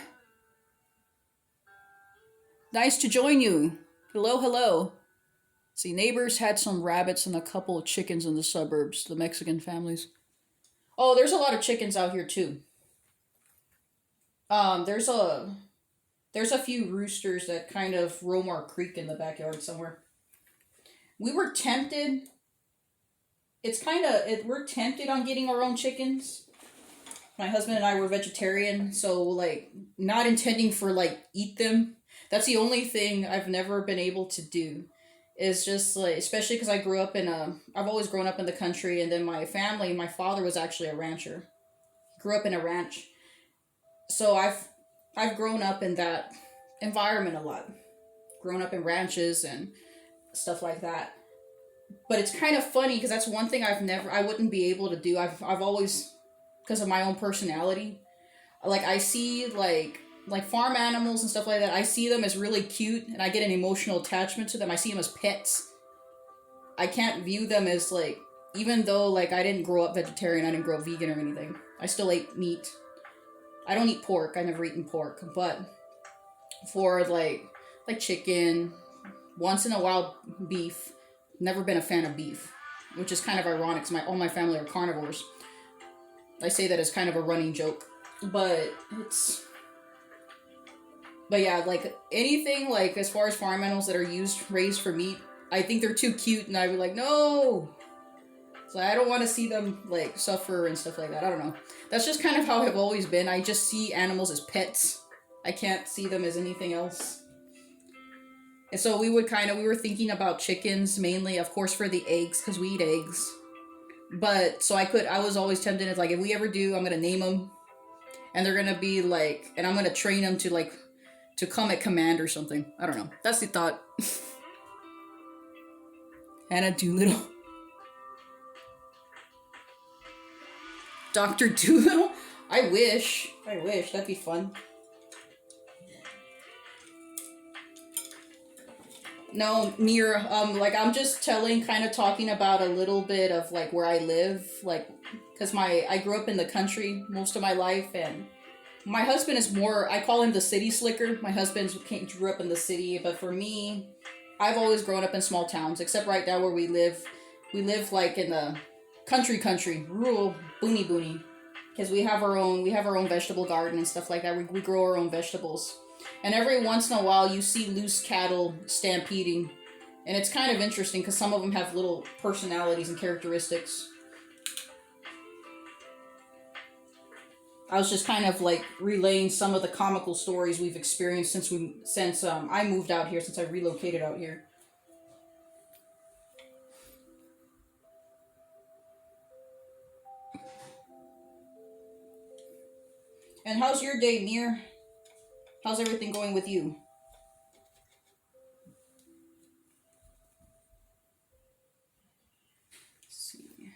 Nice to join you. Hello. See, neighbors had some rabbits and a couple of chickens in the suburbs, the Mexican families. Oh, there's a lot of chickens out here too. There's a few roosters that kind of roam our creek in the backyard somewhere. We were tempted. We're tempted on getting our own chickens. My husband and I were vegetarian, so like not intending for like eat them. That's the only thing I've never been able to do. Is just like, especially because I've always grown up in the country, and then my father was actually a rancher. Grew up in a ranch. So I've grown up in that environment a lot. Grown up in ranches and stuff like that. But it's kind of funny because that's one thing I wouldn't be able to do. I've always, because of my own personality, like I see like farm animals and stuff like that, I see them as really cute and I get an emotional attachment to them. I see them as pets. I can't view them as like even though like I didn't grow up vegetarian, I didn't grow up vegan or anything. I still ate meat. I don't eat pork. I never eaten pork, but for like chicken, once in a while beef. Never been a fan of beef, which is kind of ironic because all my family are carnivores. I say that as kind of a running joke, but yeah, like anything like as far as farm animals that are raised for meat, I think they're too cute, and I'd be like, no. So I don't want to see them like suffer and stuff like that. I don't know. That's just kind of how I've always been. I just see animals as pets. I can't see them as anything else. And so we were thinking about chickens mainly, of course, for the eggs, because we eat eggs. But so I was always tempted. It's like, if we ever do, I'm going to name them. And they're going to be like, and I'm going to train them to come at command or something. I don't know. That's the thought. Anna Doolittle. Dr. Doolittle? I wish. That'd be fun. No, Mir, like, I'm just talking about a little bit of, like, where I live, like, because I grew up in the country most of my life, and my husband is more, I call him the city slicker. My husband grew up in the city, but for me, I've always grown up in small towns, except right now where we live, like, in the country, rural, boony, because we have our own vegetable garden and stuff like that. We grow our own vegetables. And every once in a while, you see loose cattle stampeding. And it's kind of interesting because some of them have little personalities and characteristics. I was just kind of like relaying some of the comical stories we've experienced since I moved out here, since I relocated out here. And how's your day, Mir? How's everything going with you? Let's see.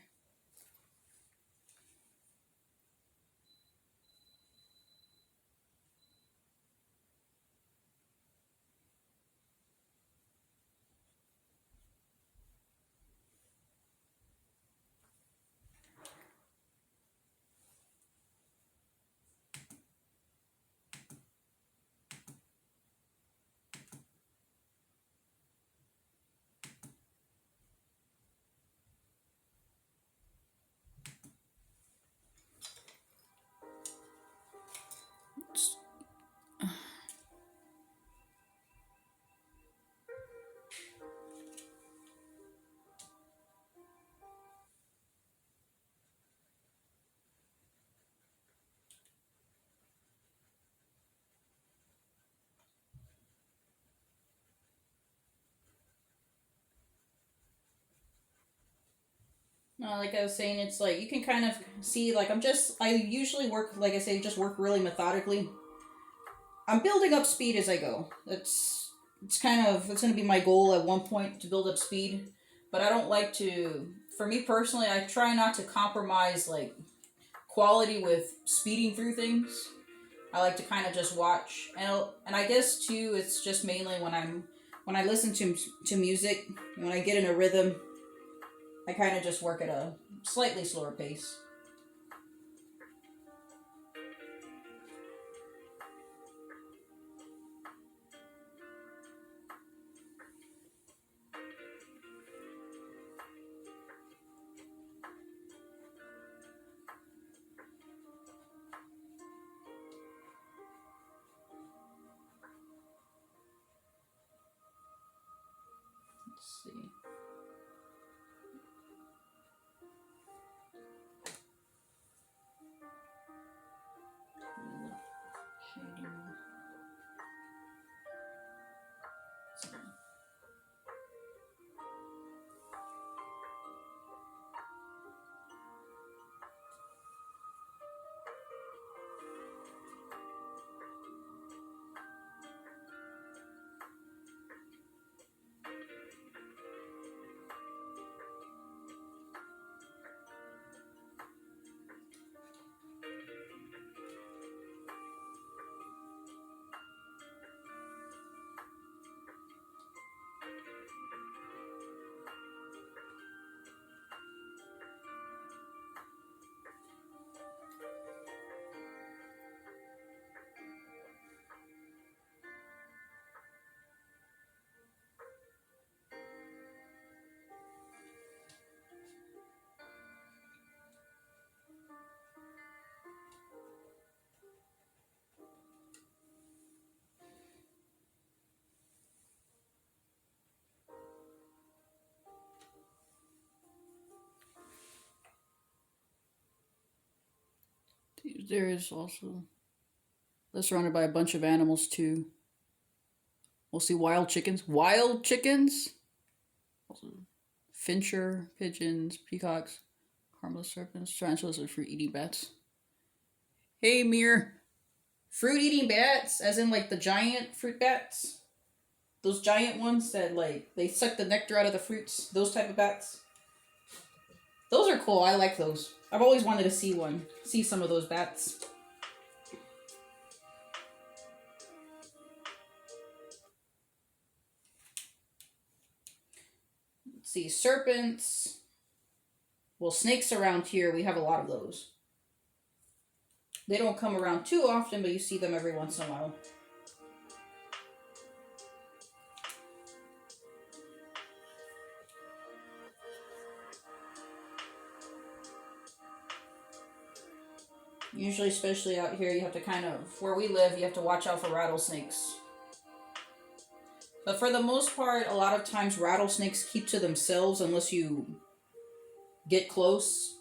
No, like I was saying, it's like you can kind of see, like, I usually work, like I say, just work really methodically. I'm building up speed as I go. It's going to be my goal at one point to build up speed. But I don't like to, for me personally, I try not to compromise, like, quality with speeding through things. I like to kind of just watch. And I guess, too, it's just mainly when I listen to music, when I get in a rhythm, I kind of just work at a slightly slower pace. Let's see. There is also. They're surrounded by a bunch of animals too. We'll see wild chickens. Wild chickens? Also, fincher, pigeons, peacocks, harmless serpents, tarantulas, and fruit eating bats. Hey, Mir. Fruit eating bats? As in, like, the giant fruit bats? Those giant ones that, like, they suck the nectar out of the fruits? Those type of bats? Those are cool. I like those. I've always wanted to see one. See some of those bats. Let's see. Serpents. Well, snakes around here, we have a lot of those. They don't come around too often, but you see them every once in a while. Usually, especially out here, you have to kind of, where we live, you have to watch out for rattlesnakes. But for the most part, a lot of times rattlesnakes keep to themselves unless you get close.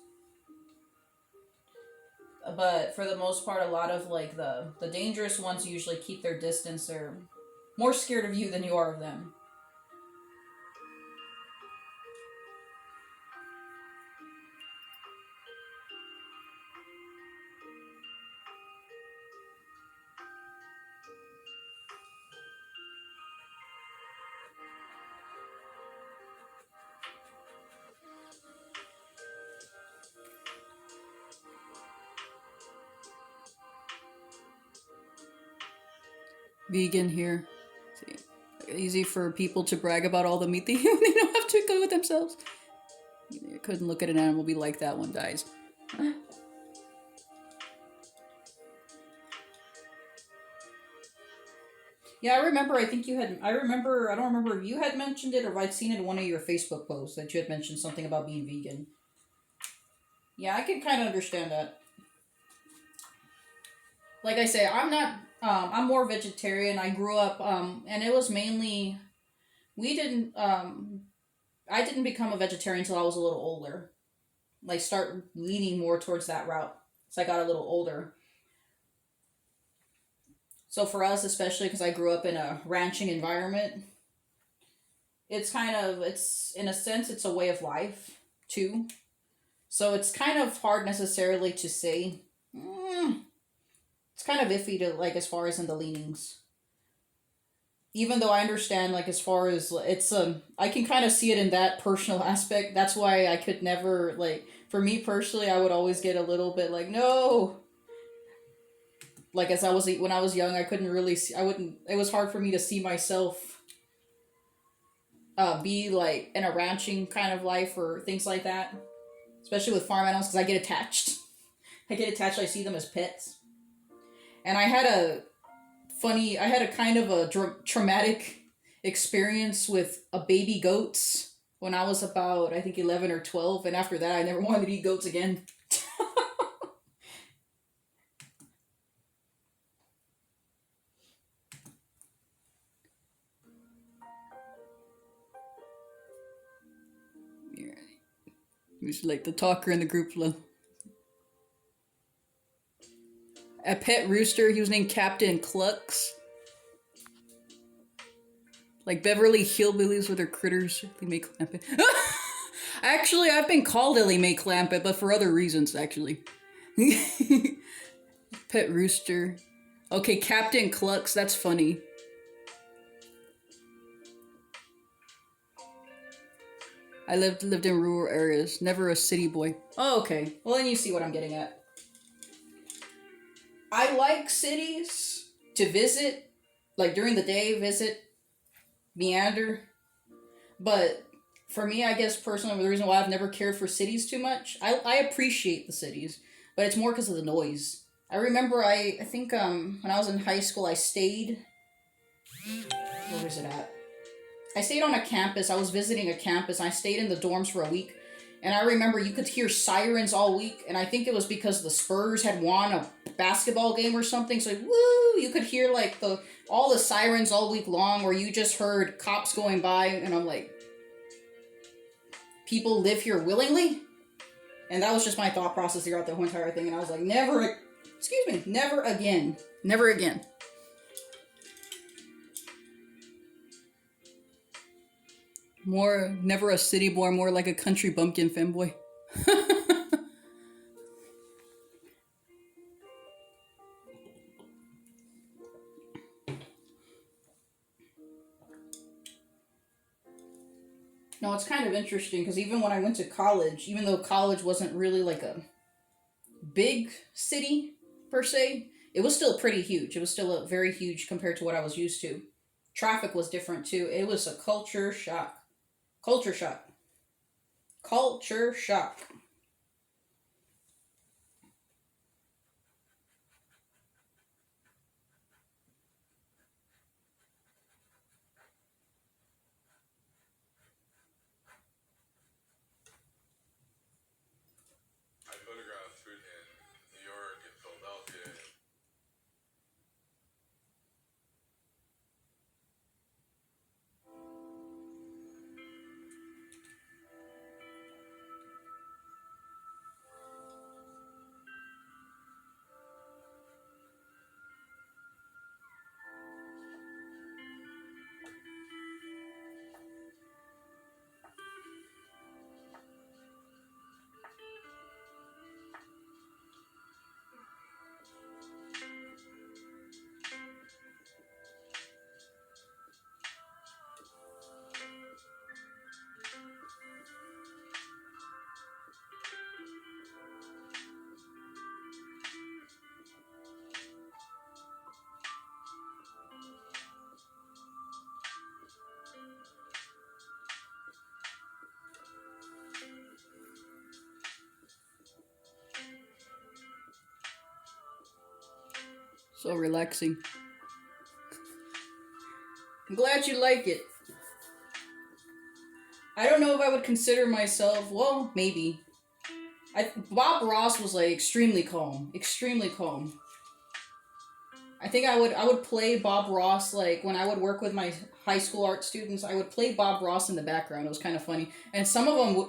But for the most part, a lot of like the dangerous ones usually keep their distance. They're more scared of you than you are of them. Vegan here. See, easy for people to brag about all the meat they eat when they don't have to cook it themselves. You couldn't look at an animal be like that one dies. Yeah, I remember. I think you had. I remember. I don't remember if you had mentioned it or if I'd seen it in one of your Facebook posts that you had mentioned something about being vegan. Yeah, I can kind of understand that. Like I say, I'm not. I'm more vegetarian. I grew up, and it was mainly. We didn't. I didn't become a vegetarian until I was a little older. Like, start leaning more towards that route. So I got a little older. So for us, especially because I grew up in a ranching environment, it's kind of, it's, in a sense, it's a way of life, too. So it's kind of hard necessarily to say. It's kind of iffy to, like, as far as in the leanings. Even though I understand, like, as far as, it's, I can kind of see it in that personal aspect. That's why I could never, like, for me personally, I would always get a little bit like, no. Like, when I was young, I couldn't really see, it was hard for me to see myself be, like, in a ranching kind of life or things like that. Especially with farm animals, because I get attached. I see them as pets. And I had a kind of a traumatic experience with a baby goats when I was about, I think, 11 or 12. And after that, I never wanted to eat goats again. Who's like the talker in the group. A pet rooster, he was named Captain Clucks. Like Beverly Hillbillies with their critters. Ellie Mae Clampett. Actually, I've been called Ellie Mae Clampett, but for other reasons, actually. Pet rooster. Okay, Captain Clucks, that's funny. I lived in rural areas, never a city boy. Oh, okay. Well, then you see what I'm getting at. I like cities to visit, like during the day, visit, meander. But for me, I guess personally, the reason why I've never cared for cities too much, I appreciate the cities, but it's more because of the noise. I remember, I think when I was in high school, I stayed, where was it at? I stayed on a campus. I was visiting a campus. And I stayed in the dorms for a week. And I remember you could hear sirens all week. And I think it was because the Spurs had won a basketball game or something. So, woo! You could hear like all the sirens all week long, where you just heard cops going by. And I'm like, people live here willingly? And that was just my thought process throughout the whole entire thing. And I was like, never Excuse me. Never again. Never again. Never a city boy, more like a country bumpkin femboy. No, it's kind of interesting because even when I went to college, even though college wasn't really like a big city per se, it was still pretty huge. It was still a very huge compared to what I was used to. Traffic was different too. It was a culture shock. Culture shock. Culture shock. I photographed food in New York and Philadelphia. So relaxing. I'm glad you like it. I don't know if I would consider myself, well, maybe. Bob Ross was like extremely calm. Extremely calm. I think I would play Bob Ross like when I would work with my high school art students. I would play Bob Ross in the background. It was kind of funny, and some of them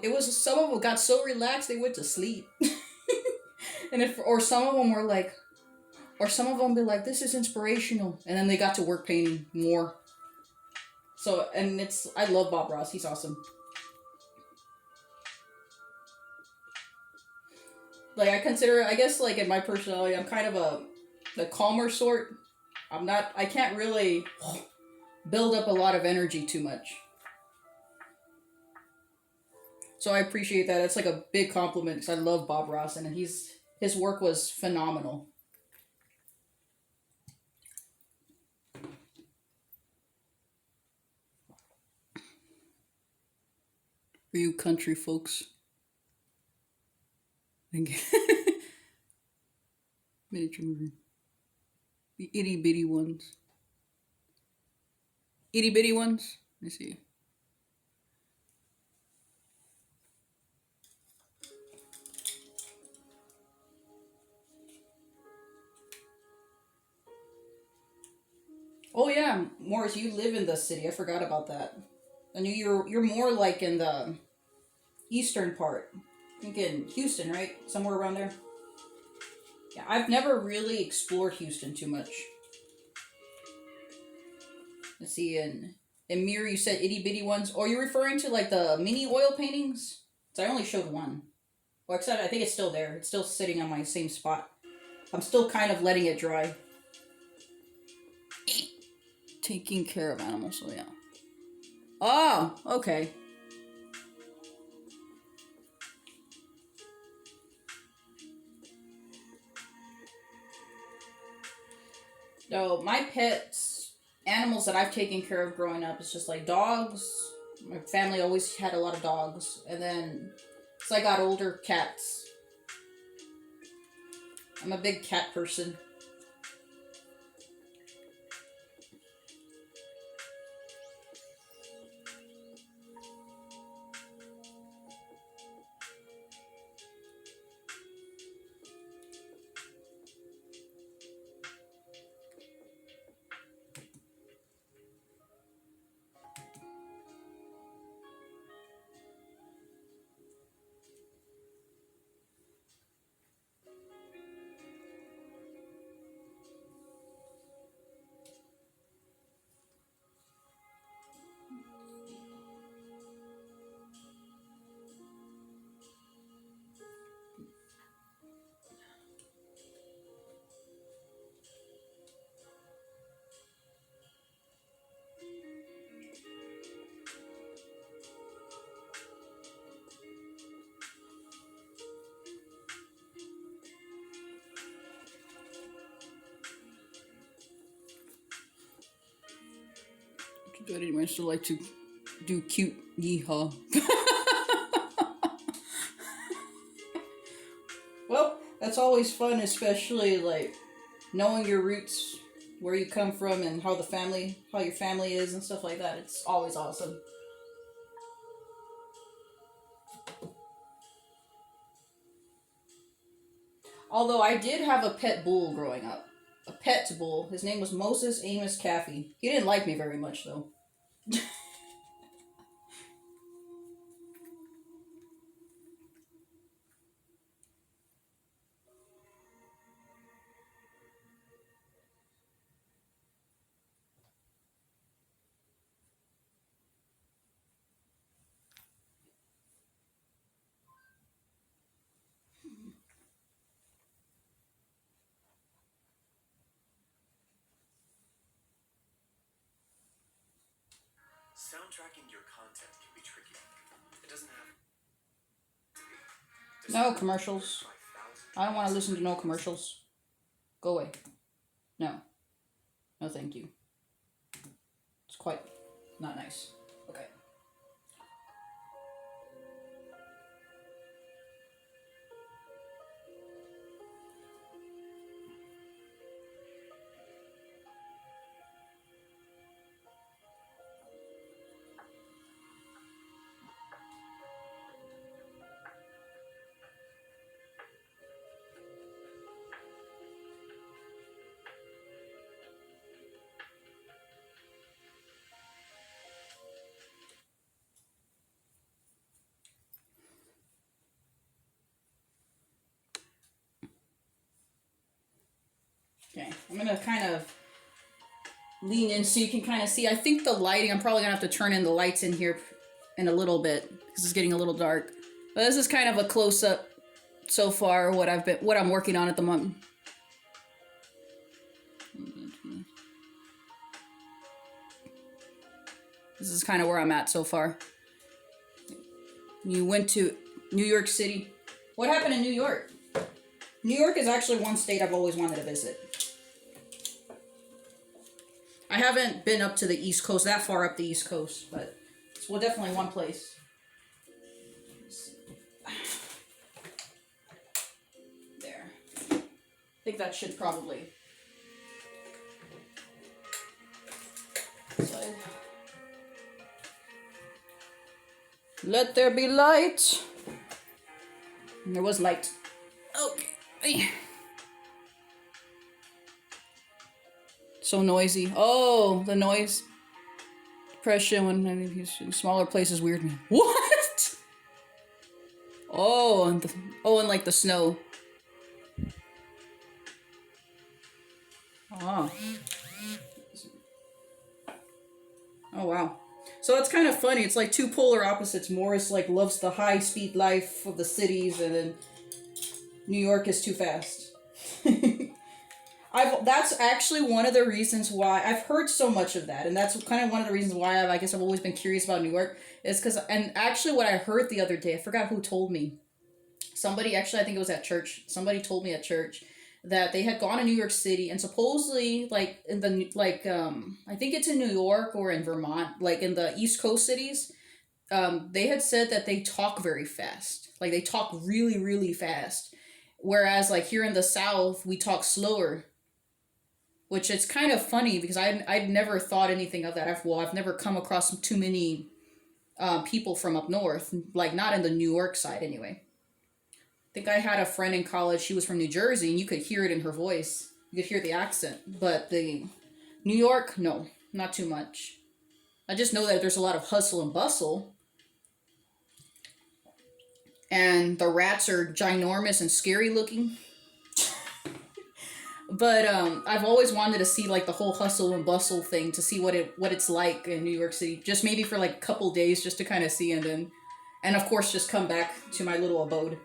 got so relaxed they went to sleep, some of them were like, or some of them be like, this is inspirational, and then they got to work painting more. So and I love Bob Ross. He's awesome. Like I guess like in my personality, I'm kind of the calmer sort. I can't really build up a lot of energy too much. So I appreciate that. It's like a big compliment because I love Bob Ross and his work was phenomenal. For you country folks. Thank you. Miniature movie. The itty bitty ones. Itty bitty ones? Let me see. Oh yeah, Morris, you live in the city. I forgot about that. I knew you're more like in the eastern part. I think in Houston, right? Somewhere around there. Yeah, I've never really explored Houston too much. Let's see, in Mir, you said itty bitty ones. Or you're referring to like the mini oil paintings? So I only showed one. Well, except I think it's still there. It's still sitting on my same spot. I'm still kind of letting it dry. Taking care of animals, so yeah. Oh, okay. No, my pets, animals that I've taken care of growing up, is just like dogs. My family always had a lot of dogs. And then, as I got older, cats. I'm a big cat person. I didn't manage to like to do cute yeehaw. Well, that's always fun, especially like knowing your roots, where you come from, and how your family is, and stuff like that. It's always awesome. Although I did have a pet bull growing up. A pet bull. His name was Moses Amos Caffey. He didn't like me very much, though. Soundtracking your content can be tricky. It doesn't have to be. No commercials. I don't want to listen to no commercials. Go away. No. No, thank you. It's quite not nice. Okay. Okay, I'm gonna kind of lean in so you can kind of see. I think the lighting, I'm probably gonna have to turn in the lights in here in a little bit because it's getting a little dark. But this is kind of a close up so far what I'm working on at the moment. This is kind of where I'm at so far. You went to New York City. What happened in New York? New York is actually one state I've always wanted to visit. I haven't been up to the East Coast, that far up the East Coast, but it's definitely one place. There. I think that should probably... Slide. Let there be light. And there was light. Okay. So noisy. Oh, the noise. Depression when in smaller places weird me. What? Oh, and like the snow. Oh. Oh wow. So it's kind of funny. It's like two polar opposites. Morris like loves the high speed life of the cities, and then New York is too fast. That's actually one of the reasons why I've heard so much of that, and that's kind of one of the reasons why I guess I've always been curious about New York, is because, and actually what I heard the other day, I forgot who told me. Somebody, actually I think it was at church, somebody told me at church that they had gone to New York City, and supposedly like in the I think it's in New York or in Vermont, like in the East Coast cities, they had said that they talk very fast, like they talk really really fast, whereas like here in the South we talk slower. Which is kind of funny because I'd never thought anything of that. I've never come across too many people from up north, like not in the New York side anyway. I think I had a friend in college, she was from New Jersey, and you could hear it in her voice. You could hear the accent. But the New York, no, not too much. I just know that there's a lot of hustle and bustle. And the rats are ginormous and scary looking. But I've always wanted to see like the whole hustle and bustle thing, to see what it's like in New York City, just maybe for like a couple days, just to kind of see, and of course just come back to my little abode.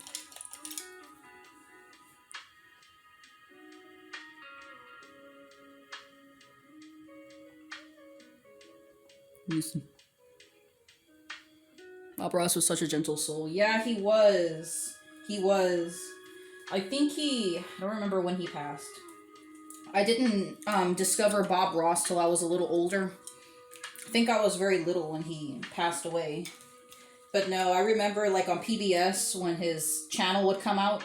Bob Ross was such a gentle soul. Yeah, he was. I think I don't remember when he passed. I didn't discover Bob Ross till I was a little older. think I was very little when he passed away. But no, I remember like on PBS when his channel would come out.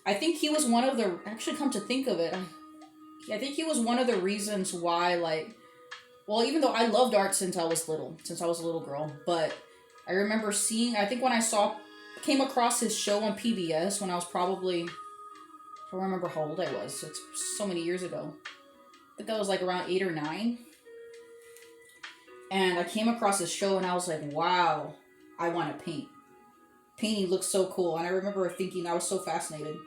I think he was one of the, actually come to think of it, I think he was one of the reasons why, like, well, even though I loved art since I was little, since I was a little girl, but I remember seeing, I think when came across his show on PBS when I was probably, I don't remember how old I was, it's so many years ago. I think I was like around 8 or 9. And I came across his show and I was like, wow, I want to paint. Painting looks so cool. And I remember thinking, I was so fascinated.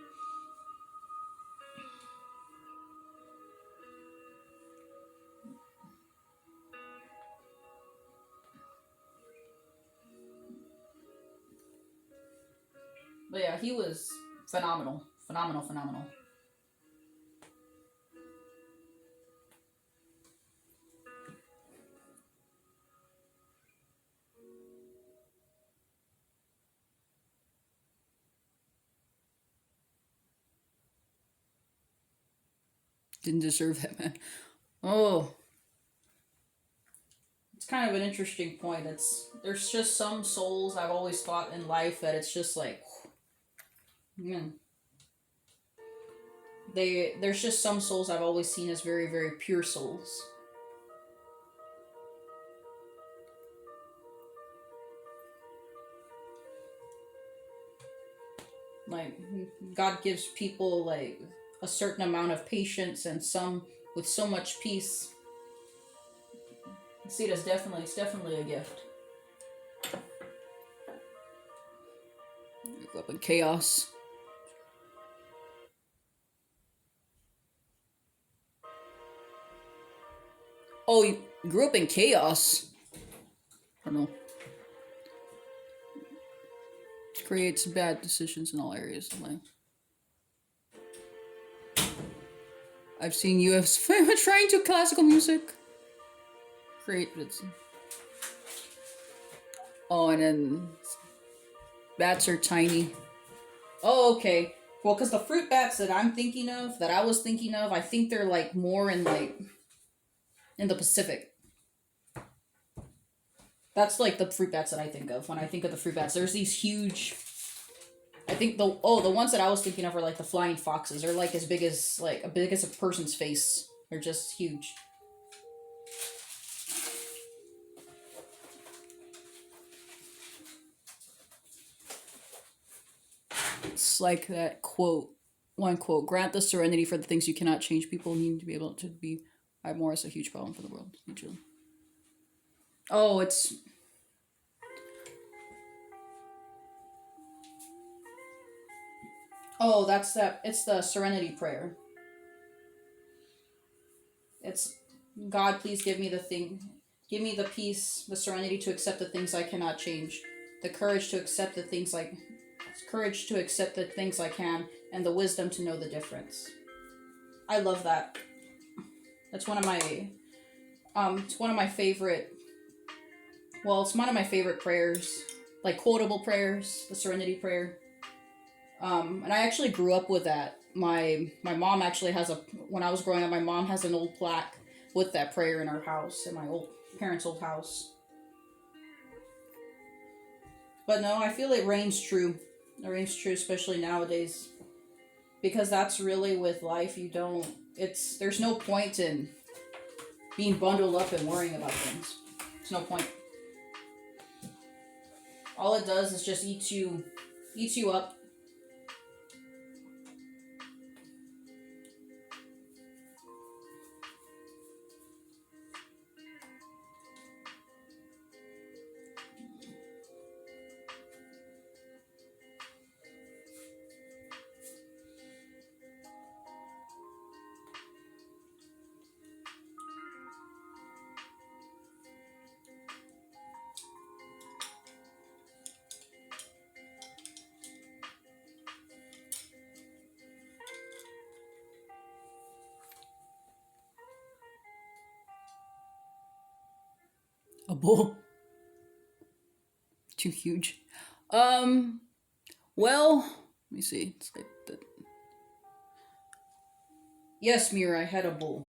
But yeah, he was phenomenal. Phenomenal. Didn't deserve that, man. Oh. It's kind of an interesting point. There's just some souls I've always thought in life that it's just like, man. There's just some souls I've always seen as very, very pure souls. Like, God gives people like a certain amount of patience and some with so much peace. I see it as it's definitely a gift. You grew up in chaos. Oh, you grew up in chaos? I don't know. It creates bad decisions in all areas of life. I've seen you have trying to classical music. Great. Oh, and then bats are tiny. Oh, okay. Well, because the fruit bats that I was thinking of, I think they're like more in like in the Pacific. That's like the fruit bats that I think of when I think of the fruit bats. There's these huge. I think the ones that I was thinking of are like the flying foxes. They're like as big as a person's face. They're just huge. It's like that one quote, grant the serenity for the things you cannot change. People need to be able to be more is a huge problem for the world. Usually. Oh, it's It's the serenity prayer. It's God, please give me the peace, the serenity to accept the things I cannot change, the courage to accept the things I can, and the wisdom to know the difference. I love that. That's one of my it's one of my favorite it's one of my favorite prayers, like quotable prayers, the serenity prayer. And I actually grew up with that. My mom actually when I was growing up, my mom has an old plaque with that prayer in our house, in my parents' old house. But no, I feel it reigns true. It reigns true, especially nowadays. Because that's really with life, there's no point in being bundled up and worrying about things. There's no point. All it does is just eats you up. a bull. Too huge. Well, let me see. It's like Yes, Mira, I had a bull.